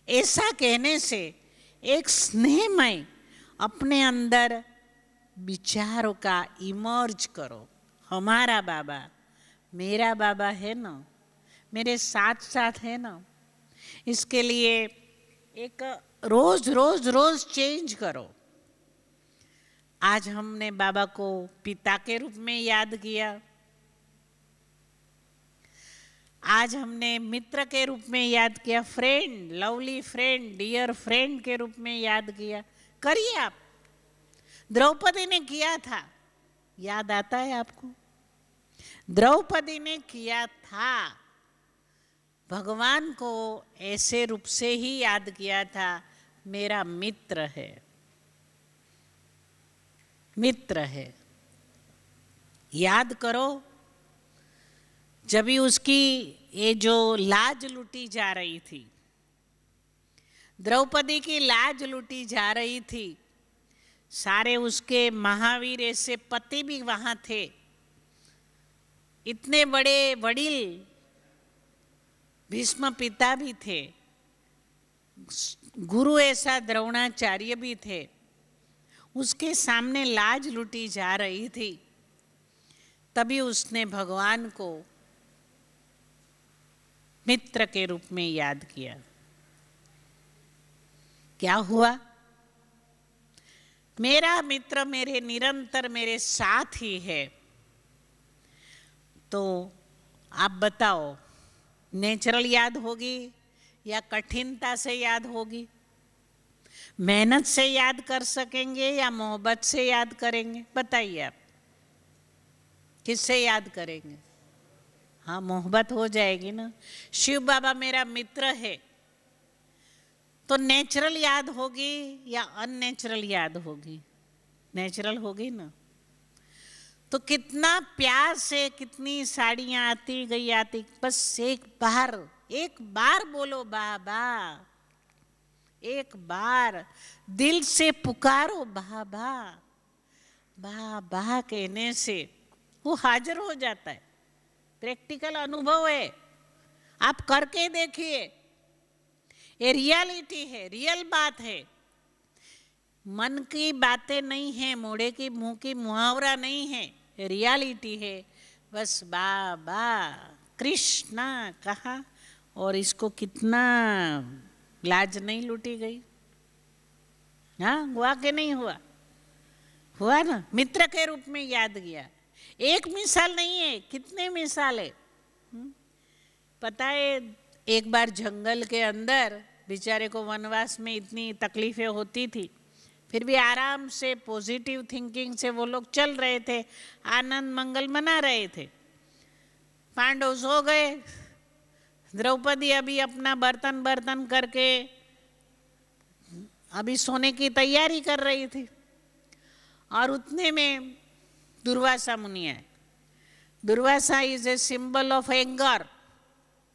A: ऐसा कहने से एक स्नेहमय अपने अंदर विचारों का इमर्ज करो। हमारा बाबा, मेरा बाबा है ना, मेरे साथ साथ है ना। इसके लिए एक रोज चेंज करो। आज हमने बाबा को पिता के रूप में याद किया, आज हमने मित्र के रूप में याद किया, friend, lovely friend, dear friend के रूप में याद किया। करिए आप, द्रौपदी ने किया था, याद आता है आपको? द्रौपदी ने किया था, भगवान को ऐसे रूप से ही याद किया था, मेरा मित्र है, मित्र है। याद करो, जब भी उसकी ये जो लाज लूटी जा रही थी, द्रौपदी की लाज लूटी जा रही थी, सारे उसके महावीर ऐसे पति भी वहां थे, इतने बड़े वडील भीष्म पिता भी थे, गुरु ऐसा द्रोणाचार्य भी थे, उसके सामने लाज लूटी जा रही थी, तभी उसने भगवान को मित्र के रूप में याद किया। क्या हुआ? मेरा मित्र मेरे निरंतर मेरे साथ ही है। तो आप बताओ, नेचुरल याद होगी या कठिनता से याद होगी? मेहनत से याद कर सकेंगे या मोहब्बत से याद करेंगे? बताइए आप, किससे याद करेंगे? हाँ, मोहब्बत हो जाएगी ना। शिव बाबा मेरा मित्र है, तो नेचुरल याद होगी या अननेचुरल याद होगी? नेचुरल होगी ना। तो कितना प्यार से कितनी साड़ियां आती गई आती, बस एक बार बोलो बाबा, एक बार दिल से पुकारो बाबा, बाबा कहने से वो हाजिर हो जाता है। प्रैक्टिकल अनुभव है, आप करके देखिए, ये रियलिटी है, रियल बात है, मन की बातें नहीं है, मोड़े की मुंह की मुहावरा नहीं है, रियलिटी है। बस बाबा कृष्णा कहा और इसको कितना लाज नहीं लूटी गई। हाँ, हुआ कि नहीं हुआ? हुआ ना। मित्र के रूप में याद किया। एक मिसाल नहीं है, कितने मिसाल है। पता है, एक बार जंगल के अंदर बेचारे को वनवास में इतनी तकलीफें होती थी, फिर भी आराम से पॉजिटिव थिंकिंग से वो लोग चल रहे थे, आनंद मंगल मना रहे थे। पांडव सो गए, द्रौपदी अभी अपना बर्तन करके अभी सोने की तैयारी कर रही थी, और उतने में दुर्वासा मुनि आए। Durvasa is a symbol of anger,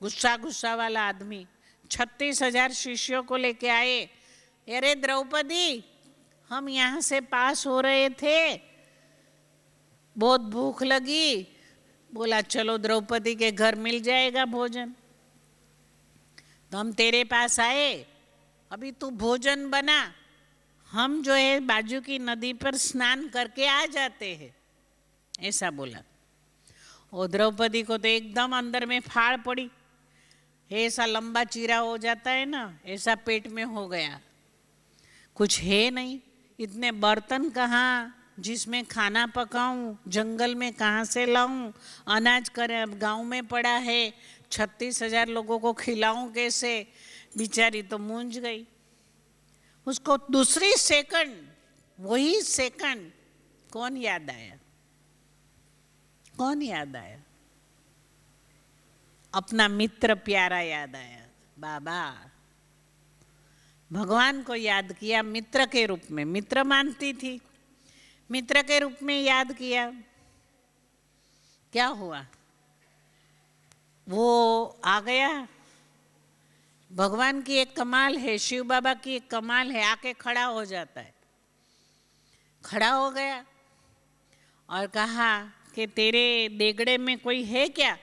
A: गुस्सा वाला आदमी। 36,000 शिष्यों को लेके आए। अरे द्रौपदी, हम यहाँ से पास हो रहे थे, बहुत भूख लगी, बोला चलो द्रौपदी के घर मिल जाएगा भोजन, तो हम तेरे पास आए, अभी तू भोजन बना, हम जो है बाजू की नदी पर स्नान करके आ जाते हैं, ऐसा बोला। और द्रौपदी को तो एकदम अंदर में फाड़ पड़ी, ऐसा लंबा चीरा हो जाता है ना, ऐसा पेट में हो गया। कुछ है नहीं, इतने बर्तन कहाँ जिसमें खाना पकाऊं, जंगल में कहाँ से लाऊं, अनाज कर गांव में पड़ा है, 36,000 लोगों को खिलाऊं कैसे? बेचारी तो मूंझ गई। उसको दूसरी सेकंड, वही सेकंड कौन याद आया? कौन याद आया? अपना मित्र प्यारा याद आया, बाबा। भगवान को याद किया मित्र के रूप में, मित्र मानती थी, मित्र के रूप में याद किया। क्या हुआ? वो आ गया। भगवान की एक कमाल है, शिव बाबा की एक कमाल है, आके खड़ा हो जाता है। खड़ा हो गया और कहा कि तेरे देगड़े में कोई है क्या,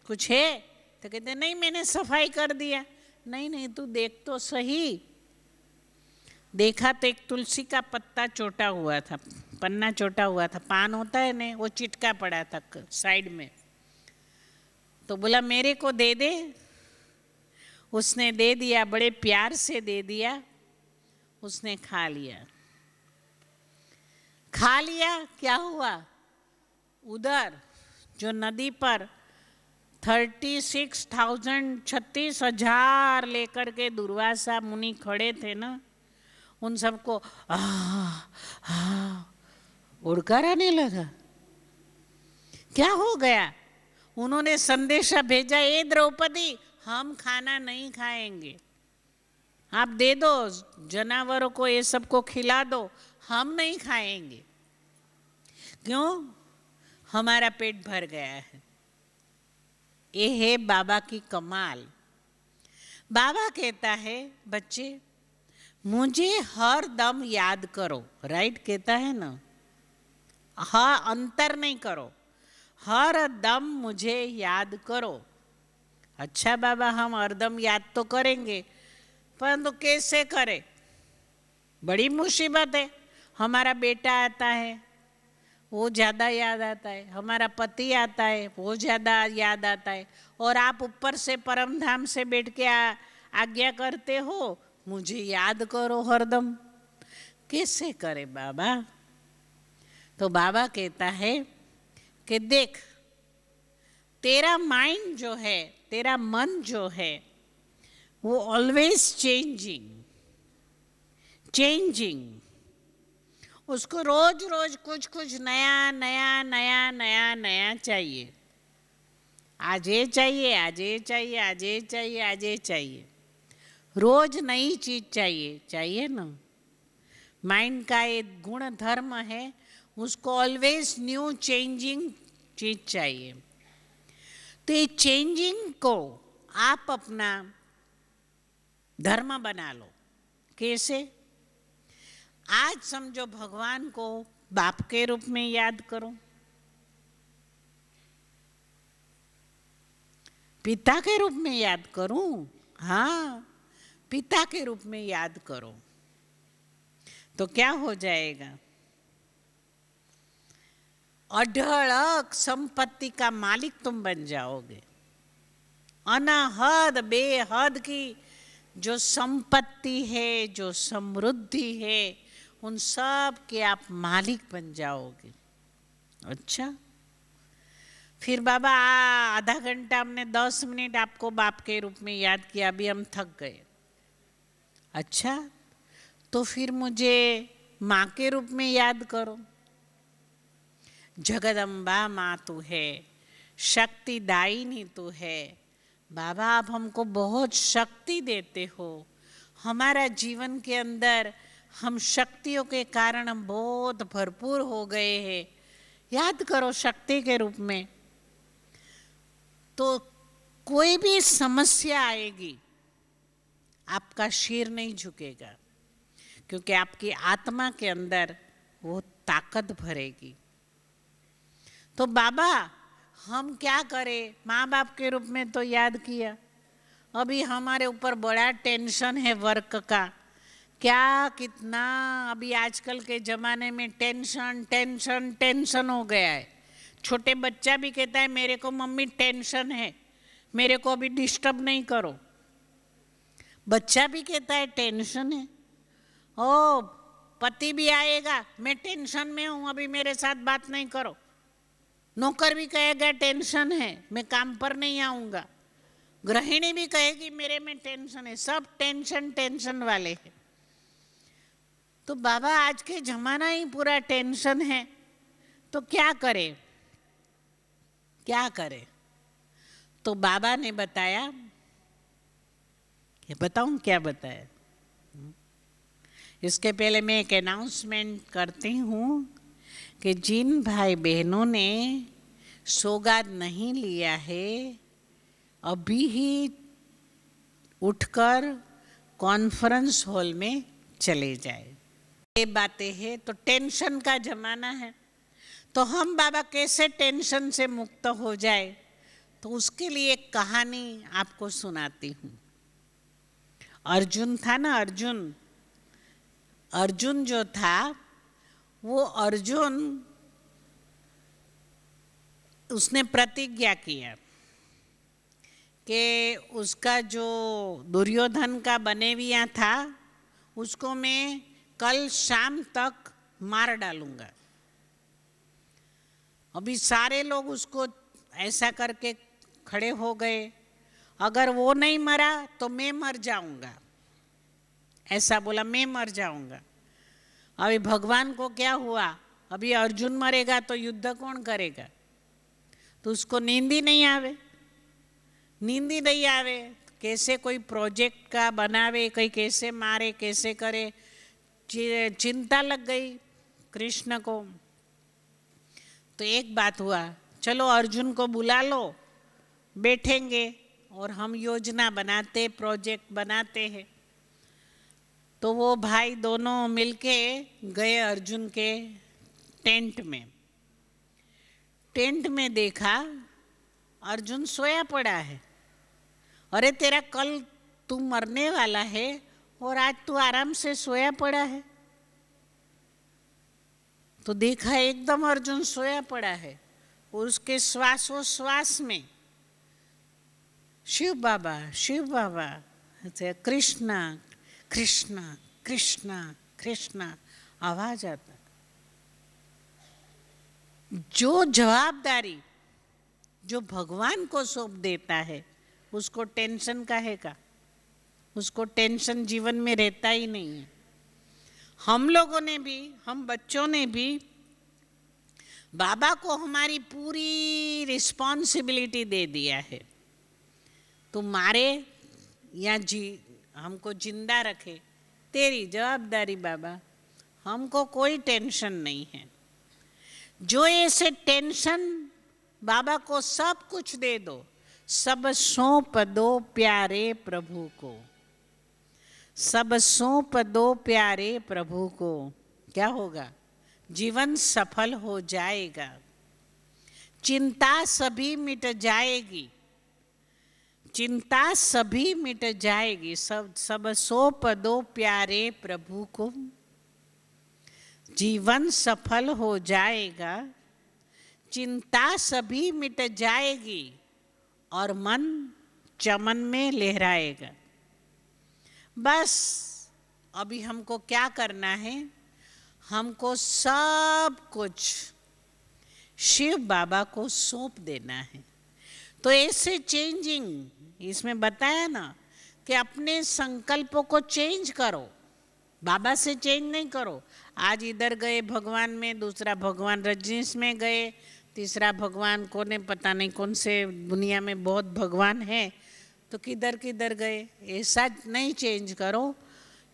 A: कुछ है? तो कहते नहीं, मैंने सफाई कर दिया। नहीं, तू देख तो सही। देखा तो एक तुलसी का पत्ता चोटा हुआ था, पन्ना चोटा हुआ था, पान होता है ना, वो चिटका पड़ा था साइड में। तो बोला मेरे को दे दे। उसने दे दिया, बड़े प्यार से दे दिया। उसने खा लिया। खा लिया, क्या हुआ? उधर जो नदी पर 36,000 लेकर के दुर्वासा मुनि खड़े थे ना, उन सबको उड़कर आने लगा। क्या हो गया? उन्होंने संदेशा भेजा, ए द्रौपदी, हम खाना नहीं खाएंगे, आप दे दो जानवरों को, ये सबको खिला दो, हम नहीं खाएंगे। क्यों? हमारा पेट भर गया है। ये है बाबा की कमाल। बाबा कहता है, बच्चे मुझे हर दम याद करो, राइट कहता है ना, हाँ, अंतर नहीं करो, हर दम मुझे याद करो। अच्छा बाबा, हम हरदम याद तो करेंगे, परंतु कैसे करें? बड़ी मुसीबत है। हमारा बेटा आता है, वो ज़्यादा याद आता है, हमारा पति आता है, वो ज़्यादा याद आता है, और आप ऊपर से परम धाम से बैठ के आज्ञा करते हो, मुझे याद करो हरदम। कैसे करे बाबा? तो बाबा कहता है कि देख, तेरा माइंड जो है, तेरा मन जो है, वो ऑलवेज चेंजिंग, उसको रोज रोज कुछ कुछ नया नया नया नया नया चाहिए। आज ये चाहिए, आज ये चाहिए, आज ये चाहिए, आज ये चाहिए, रोज नई चीज चाहिए ना। माइंड का एक गुण धर्म है, उसको ऑलवेज न्यू चेंजिंग चीज चाहिए। तो ये चेंजिंग को आप अपना धर्म बना लो। कैसे? आज समझो भगवान को बाप के रूप में याद करो, पिता के रूप में याद करूं, हाँ, पिता के रूप में याद करो, तो क्या हो जाएगा? अढळक संपत्ति का मालिक तुम बन जाओगे। अनाहद बेहद की जो संपत्ति है, जो समृद्धि है, उन सब के आप मालिक बन जाओगे। अच्छा, फिर बाबा आधा घंटा हमने 10 मिनट आपको बाप के रूप में याद किया, अभी हम थक गए। अच्छा, तो फिर मुझे माँ के रूप में याद करो। जगदम्बा माँ तू है, शक्तिदायिनी तू है। बाबा आप हमको बहुत शक्ति देते हो, हमारा जीवन के अंदर हम शक्तियों के कारण हम बहुत भरपूर हो गए हैं, याद करो शक्ति के रूप में। तो कोई भी समस्या आएगी, आपका शीर नहीं झुकेगा, क्योंकि आपकी आत्मा के अंदर वो ताकत भरेगी। तो बाबा हम क्या करें? माँ बाप के रूप में तो याद किया, अभी हमारे ऊपर बड़ा टेंशन है वर्क का, क्या कितना अभी आजकल के ज़माने में टेंशन टेंशन टेंशन हो गया है। छोटे बच्चा भी कहता है मेरे को मम्मी टेंशन है, मेरे को अभी डिस्टर्ब नहीं करो। बच्चा भी कहता है टेंशन है। ओ पति भी आएगा, मैं टेंशन में हूँ, अभी मेरे साथ बात नहीं करो। नौकर भी कहेगा टेंशन है, मैं काम पर नहीं आऊँगा। गृहिणी भी कहेगी मेरे में टेंशन है। सब टेंशन टेंशन वाले हैं। तो बाबा आज के जमाना ही पूरा टेंशन है, तो क्या करे? क्या करे? तो बाबा ने बताया, बताऊं क्या बताया? इसके पहले मैं एक अनाउंसमेंट करती हूँ कि जिन भाई बहनों ने सौगात नहीं लिया है, अभी ही उठकर कॉन्फ्रेंस हॉल में चले जाए। ये बातें हैं, तो टेंशन का जमाना है, तो हम बाबा कैसे टेंशन से मुक्त हो जाए, तो उसके लिए एक कहानी आपको सुनाती हूँ। अर्जुन था ना, अर्जुन जो था, वो अर्जुन उसने प्रतिज्ञा किया कि उसका जो दुर्योधन का बनेविया था, उसको मैं कल शाम तक मार डालूंगा। अभी सारे लोग उसको ऐसा करके खड़े हो गए, अगर वो नहीं मरा तो मैं मर जाऊंगा, ऐसा बोला, मैं मर जाऊंगा। अभी भगवान को क्या हुआ, अभी अर्जुन मरेगा तो युद्ध कौन करेगा? तो उसको नींद ही नहीं आवे, नींद ही नहीं आवे, कैसे कोई प्रोजेक्ट का बनावे, कोई कैसे मारे, कैसे करे, चिंता लग गई कृष्ण को। तो एक बात हुआ, चलो अर्जुन को बुला लो, बैठेंगे और हम योजना बनाते, प्रोजेक्ट बनाते हैं। तो वो भाई दोनों मिलके गए अर्जुन के टेंट में। टेंट में देखा अर्जुन सोया पड़ा है। अरे तेरा कल तू मरने वाला है और आज तू आराम से सोया पड़ा है। तो देखा एकदम अर्जुन सोया पड़ा है और उसके श्वासोश्वास में शिव बाबा, शिव बाबा, कृष्णा कृष्णा कृष्णा कृष्णा आवाज आता। जो जवाबदारी जो भगवान को सौंप देता है उसको टेंशन काहे का, उसको टेंशन जीवन में रहता ही नहीं है। हम लोगों ने भी, हम बच्चों ने भी बाबा को हमारी पूरी रिस्पॉन्सिबिलिटी दे दिया है। तू मारे या हमको जिंदा रखे, तेरी जवाबदारी बाबा, हमको कोई टेंशन नहीं है। जो ऐसे टेंशन बाबा को सब कुछ दे दो, सब सौंप दो प्यारे प्रभु को, सब सौंप दो प्यारे प्रभु को, क्या होगा? जीवन सफल हो जाएगा, चिंता सभी मिट जाएगी, चिंता सभी मिट जाएगी। सब सौंप दो प्यारे प्रभु को, जीवन सफल हो जाएगा, चिंता सभी मिट जाएगी और मन चमन में लहराएगा। बस अभी हमको क्या करना है, हमको सब कुछ शिव बाबा को सौंप देना है। तो ऐसे चेंजिंग इसमें बताया ना कि अपने संकल्पों को चेंज करो, बाबा से चेंज नहीं करो। आज इधर गए भगवान में, दूसरा भगवान रजनीश में गए, तीसरा भगवान को ने पता नहीं कौन से, दुनिया में बहुत भगवान है, तो किधर किधर गए। ऐसा नहीं चेंज करो,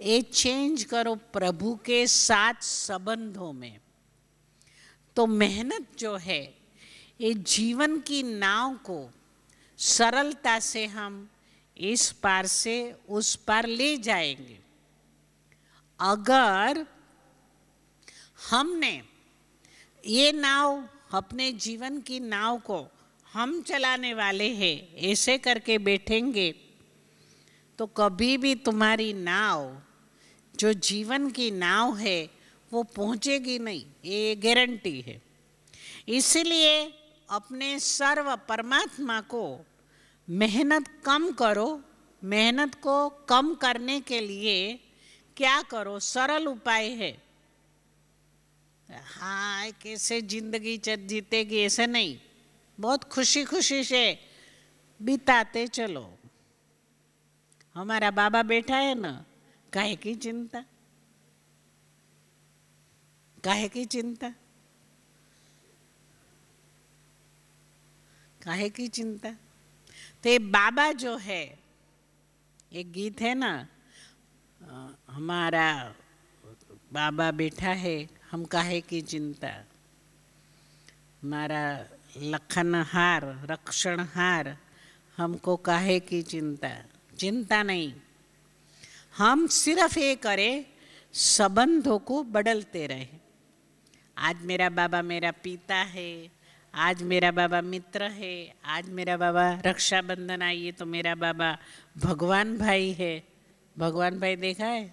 A: ये चेंज करो प्रभु के साथ संबंधों में। तो मेहनत जो है, ये जीवन की नाव को सरलता से हम इस पार से उस पार ले जाएंगे। अगर हमने ये नाव, अपने जीवन की नाव को हम चलाने वाले हैं, ऐसे करके बैठेंगे तो कभी भी तुम्हारी नाव, जो जीवन की नाव है, वो पहुंचेगी नहीं, ये गारंटी है। इसलिए अपने सर्व परमात्मा को मेहनत कम करो। मेहनत को कम करने के लिए क्या करो? सरल उपाय है। हाँ, कैसे जिंदगी जीतेगी ऐसे नहीं, बहुत खुशी खुशी से बिताते चलो। हमारा बाबा बैठा है ना, काहे की चिंता, काहे की चिंता, काहे की चिंता। तो ये बाबा जो है, एक गीत है ना, हमारा बाबा बैठा है, हम काहे की चिंता, हमारा लखनहार रक्षणहार, हमको काहे की चिंता। चिंता नहीं, हम सिर्फ ये करें, संबंधों को बदलते रहे। आज मेरा बाबा मेरा पिता है, आज मेरा बाबा मित्र है, आज मेरा बाबा रक्षाबंधन आई है तो मेरा बाबा भगवान भाई है। भगवान भाई देखा है?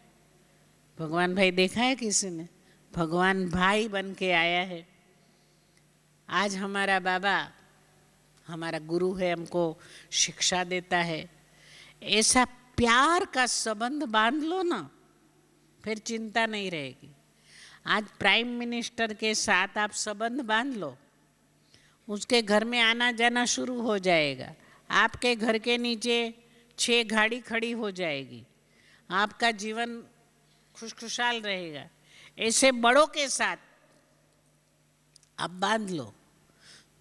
A: भगवान भाई देखा है किसी ने? भगवान भाई बन के आया है। आज हमारा बाबा हमारा गुरु है, हमको शिक्षा देता है। ऐसा प्यार का संबंध बांध लो ना, फिर चिंता नहीं रहेगी। आज प्राइम मिनिस्टर के साथ आप संबंध बांध लो, उसके घर में आना जाना शुरू हो जाएगा। आपके घर के नीचे 6 गाड़ी खड़ी हो जाएगी। आपका जीवन खुशखुशाल रहेगा। ऐसे बड़ों के साथ आप बांध लो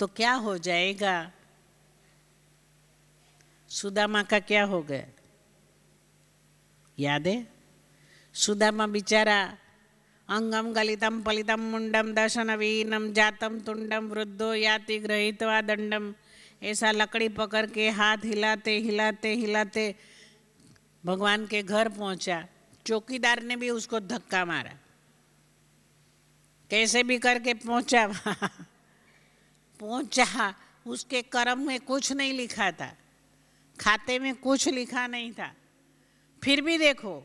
A: तो क्या हो जाएगा। सुदामा का क्या हो गया याद है? सुदामा बेचारा अंगम गलितम पलितम मुंडम दशनवीनम जातम तुंडम वृद्धो याति गृहीत्वा दंडम, ऐसा लकड़ी पकड़ के हाथ हिलाते हिलाते हिलाते भगवान के घर पहुंचा। चौकीदार ने भी उसको धक्का मारा, कैसे भी करके पहुंचा पहुंचा। उसके कर्म में कुछ नहीं लिखा था, खाते में कुछ लिखा नहीं था, फिर भी देखो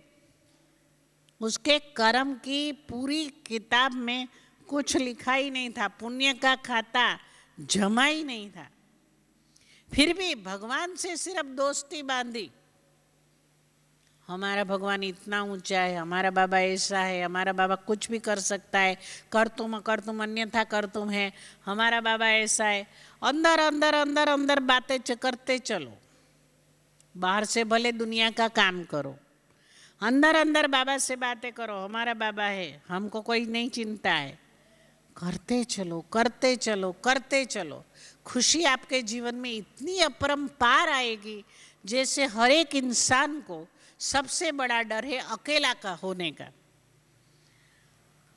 A: उसके कर्म की पूरी किताब में कुछ लिखा ही नहीं था, पुण्य का खाता जमा ही नहीं था, फिर भी भगवान से सिर्फ दोस्ती बांधी। हमारा भगवान इतना ऊंचा है, हमारा बाबा ऐसा है, हमारा बाबा कुछ भी कर सकता है, कर तुम अन्यथा कर तुम है, हमारा बाबा ऐसा है। अंदर अंदर अंदर अंदर बातें करते चलो, बाहर से भले दुनिया का काम करो, अंदर अंदर बाबा से बातें करो। हमारा बाबा है, हमको कोई नहीं चिंता है, करते चलो करते चलो करते चलो। खुशी आपके जीवन में इतनी अपरंपार आएगी, जैसे हर एक इंसान को सबसे बड़ा डर है अकेला का होने का।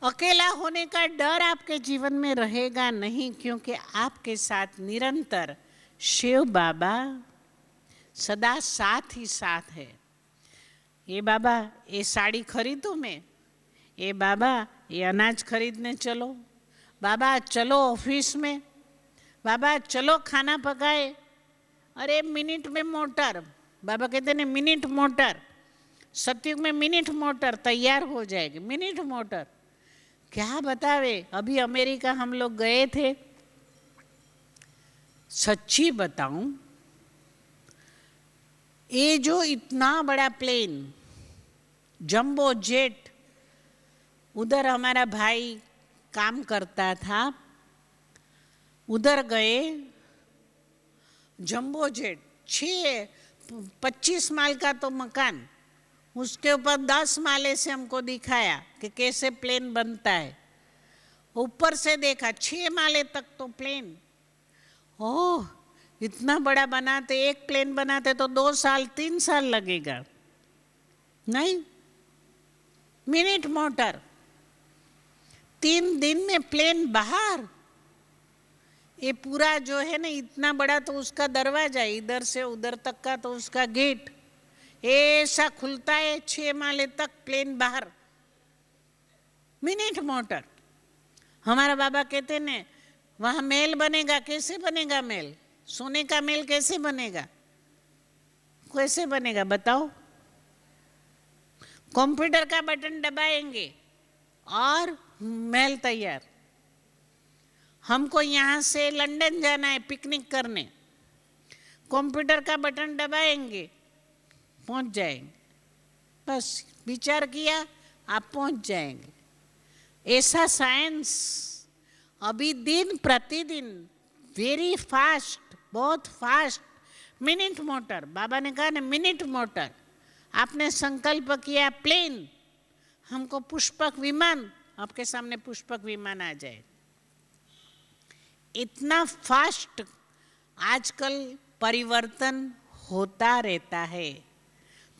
A: अकेला होने का डर आपके जीवन में रहेगा नहीं, क्योंकि आपके साथ निरंतर शिव बाबा सदा साथ ही साथ है। ये बाबा ये साड़ी खरीदूं मैं, ये बाबा ये अनाज खरीदने चलो, बाबा चलो ऑफिस में, बाबा चलो खाना पकाए, अरे मिनट में मोटर, बाबा कहते हैं मिनट मोटर, सतयुग में मिनट मोटर तैयार हो जाएगी, मिनट मोटर। क्या बतावे, अभी अमेरिका हम लोग गए थे, सच्ची बताऊं ये जो इतना बड़ा प्लेन जंबो जेट, उधर हमारा भाई काम करता था, उधर गए, जंबो जेट 25 माल का तो मकान, उसके ऊपर 10 माले से हमको दिखाया कि कैसे प्लेन बनता है। ऊपर से देखा 6 माले तक तो प्लेन। ओह इतना बड़ा बनाते, एक प्लेन बनाते तो 2 साल 3 साल लगेगा, नहीं मिनट मोटर, 3 दिन में प्लेन बाहर। ये पूरा जो है ना इतना बड़ा तो उसका दरवाजा, इधर से उधर तक का तो उसका गेट ऐसा खुलता है, 6 माले तक प्लेन बाहर, मिनट मोटर। हमारा बाबा कहते ने वहां महल बनेगा, कैसे बनेगा महल, सोने का महल कैसे बनेगा, कैसे बनेगा बताओ। कंप्यूटर का बटन दबाएंगे और महल तैयार। हमको यहाँ से लंदन जाना है पिकनिक करने, कंप्यूटर का बटन दबाएंगे पहुंच जाएंगे, बस विचार किया आप पहुंच जाएंगे। ऐसा साइंस अभी दिन प्रतिदिन वेरी फास्ट, बहुत फास्ट, मिनट मोटर। बाबा ने कहा ना मिनट मोटर, आपने संकल्प किया प्लेन, हमको पुष्पक विमान, आपके सामने पुष्पक विमान आ जाए। इतना फास्ट आजकल परिवर्तन होता रहता है।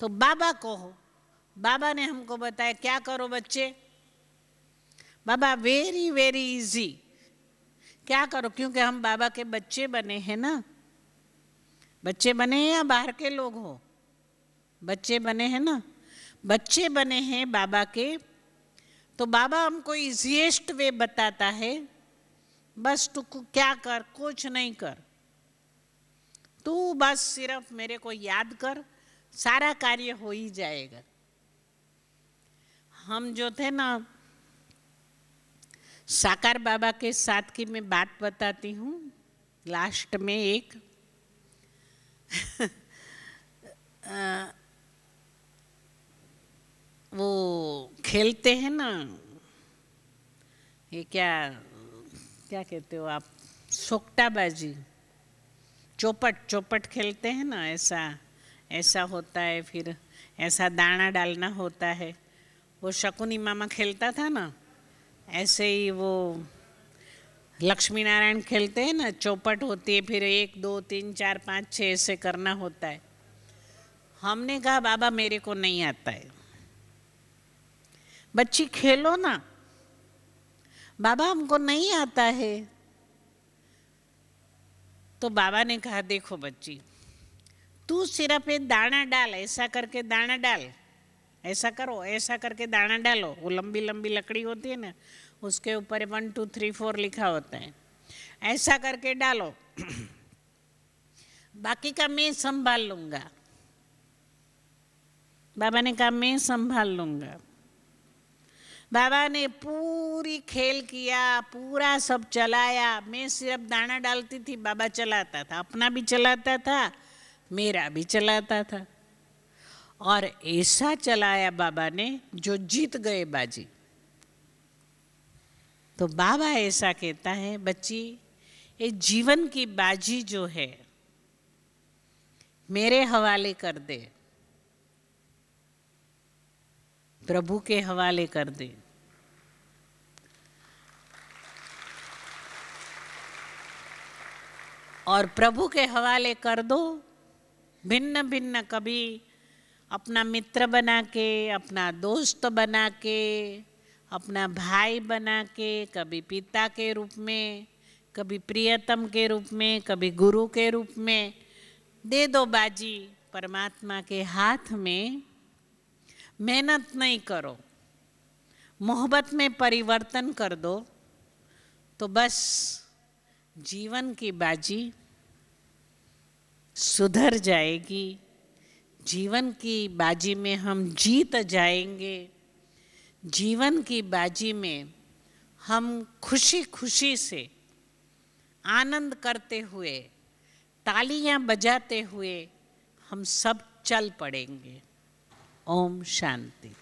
A: तो बाबा को हो, बाबा ने हमको बताया क्या करो बच्चे, बाबा वेरी वेरी इजी, क्या करो, क्योंकि हम बाबा के बच्चे बने हैं ना, बच्चे बने हैं या बाहर के लोग हो, बच्चे बने हैं ना, बच्चे बने हैं बाबा के, तो बाबा हमको इजीएस्ट वे बताता है, बस तू क्या कर, कुछ नहीं कर, तू बस सिर्फ मेरे को याद कर, सारा कार्य हो ही जाएगा। हम जो थे ना साकार बाबा के साथ की मैं बात बताती हूँ, लास्ट में एक वो खेलते हैं ना, ये क्या क्या कहते हो आप, सोकटाबाजी, चौपट चौपट खेलते हैं ना, ऐसा ऐसा होता है, फिर ऐसा दाना डालना होता है। वो शकुनी मामा खेलता था ना, ऐसे ही वो लक्ष्मी नारायण खेलते हैं ना, चौपट होती है, फिर 1 2 3 4 5 6 ऐसे करना होता है। हमने कहा बाबा मेरे को नहीं आता है। बच्ची खेलो ना, बाबा हमको नहीं आता है। तो बाबा ने कहा देखो बच्ची, तू सिर्फ एक दाना डाल, ऐसा करके दाना डाल, ऐसा करो, ऐसा करके दाना डालो। वो लंबी लंबी लकड़ी होती है ना, उसके ऊपर 1 2 3 4 लिखा होता है, ऐसा करके डालो, बाकी का मैं संभाल लूंगा। बाबा ने कहा मैं संभाल लूंगा। बाबा ने पूरी खेल किया, पूरा सब चलाया, मैं सिर्फ दाना डालती थी, बाबा चलाता था, अपना भी चलाता था, मेरा भी चलाता था। और ऐसा चलाया बाबा ने जो जीत गए बाजी। तो बाबा ऐसा कहता है बच्ची, ये जीवन की बाजी जो है मेरे हवाले कर दे, प्रभु के हवाले कर दे। और प्रभु के हवाले कर दो, भिन्न भिन्न, कभी अपना मित्र बना के, अपना दोस्त बना के, अपना भाई बना के, कभी पिता के रूप में, कभी प्रियतम के रूप में, कभी गुरु के रूप में दे दो बाजी परमात्मा के हाथ में। मेहनत नहीं करो, मोहब्बत में परिवर्तन कर दो, तो बस जीवन की बाजी सुधर जाएगी। जीवन की बाजी में हम जीत जाएंगे। जीवन की बाजी में हम खुशी खुशी से, आनंद करते हुए, तालियां बजाते हुए हम सब चल पड़ेंगे। ओम शांति।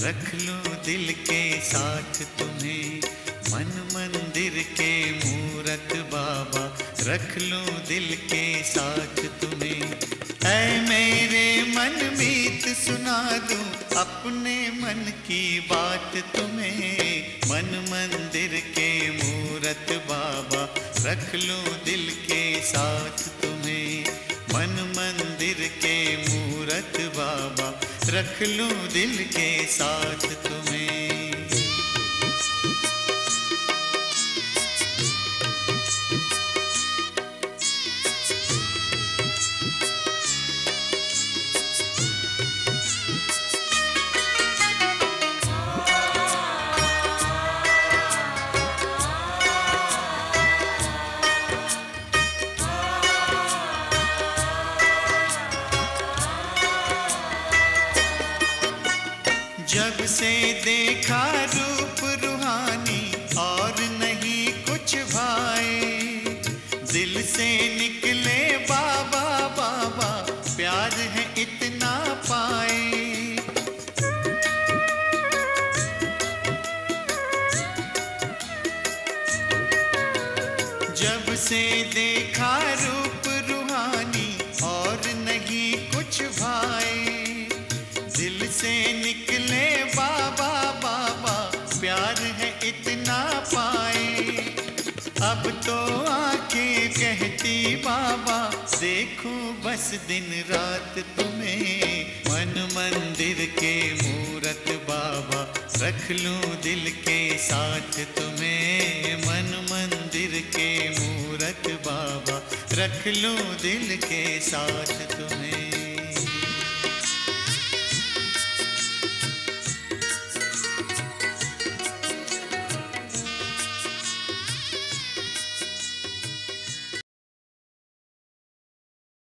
B: रख लूं दिल के साथ तुम्हें, मन मंदिर के मूरत बाबा, रख लूं दिल के साथ तुम्हें। ऐ मेरे मन मीत सुना दूं अपने मन की बात तुम्हें, मन मंदिर के मूरत बाबा, रख लूं दिल के साथ तुम्हें, मन मंदिर के मूरत बाबा, रख लूं दिल के साथ तुम्हें। जब से देखा रूप रूहानी और नहीं कुछ भाए, दिल से निकले बाबा बाबा, प्यार है इतना पाए। जब से देखा रूप रूहानी और नहीं कुछ भाए, दिल से निकले बाबा बाबा, प्यार है इतना पाए। अब तो आंखें कहती बाबा, देखूं बस दिन रात तुम्हें, मन मंदिर के मूरत बाबा, रख लूं दिल के साथ तुम्हें, मन मंदिर के मूरत बाबा, रख लूं दिल के साथ तुम्हें।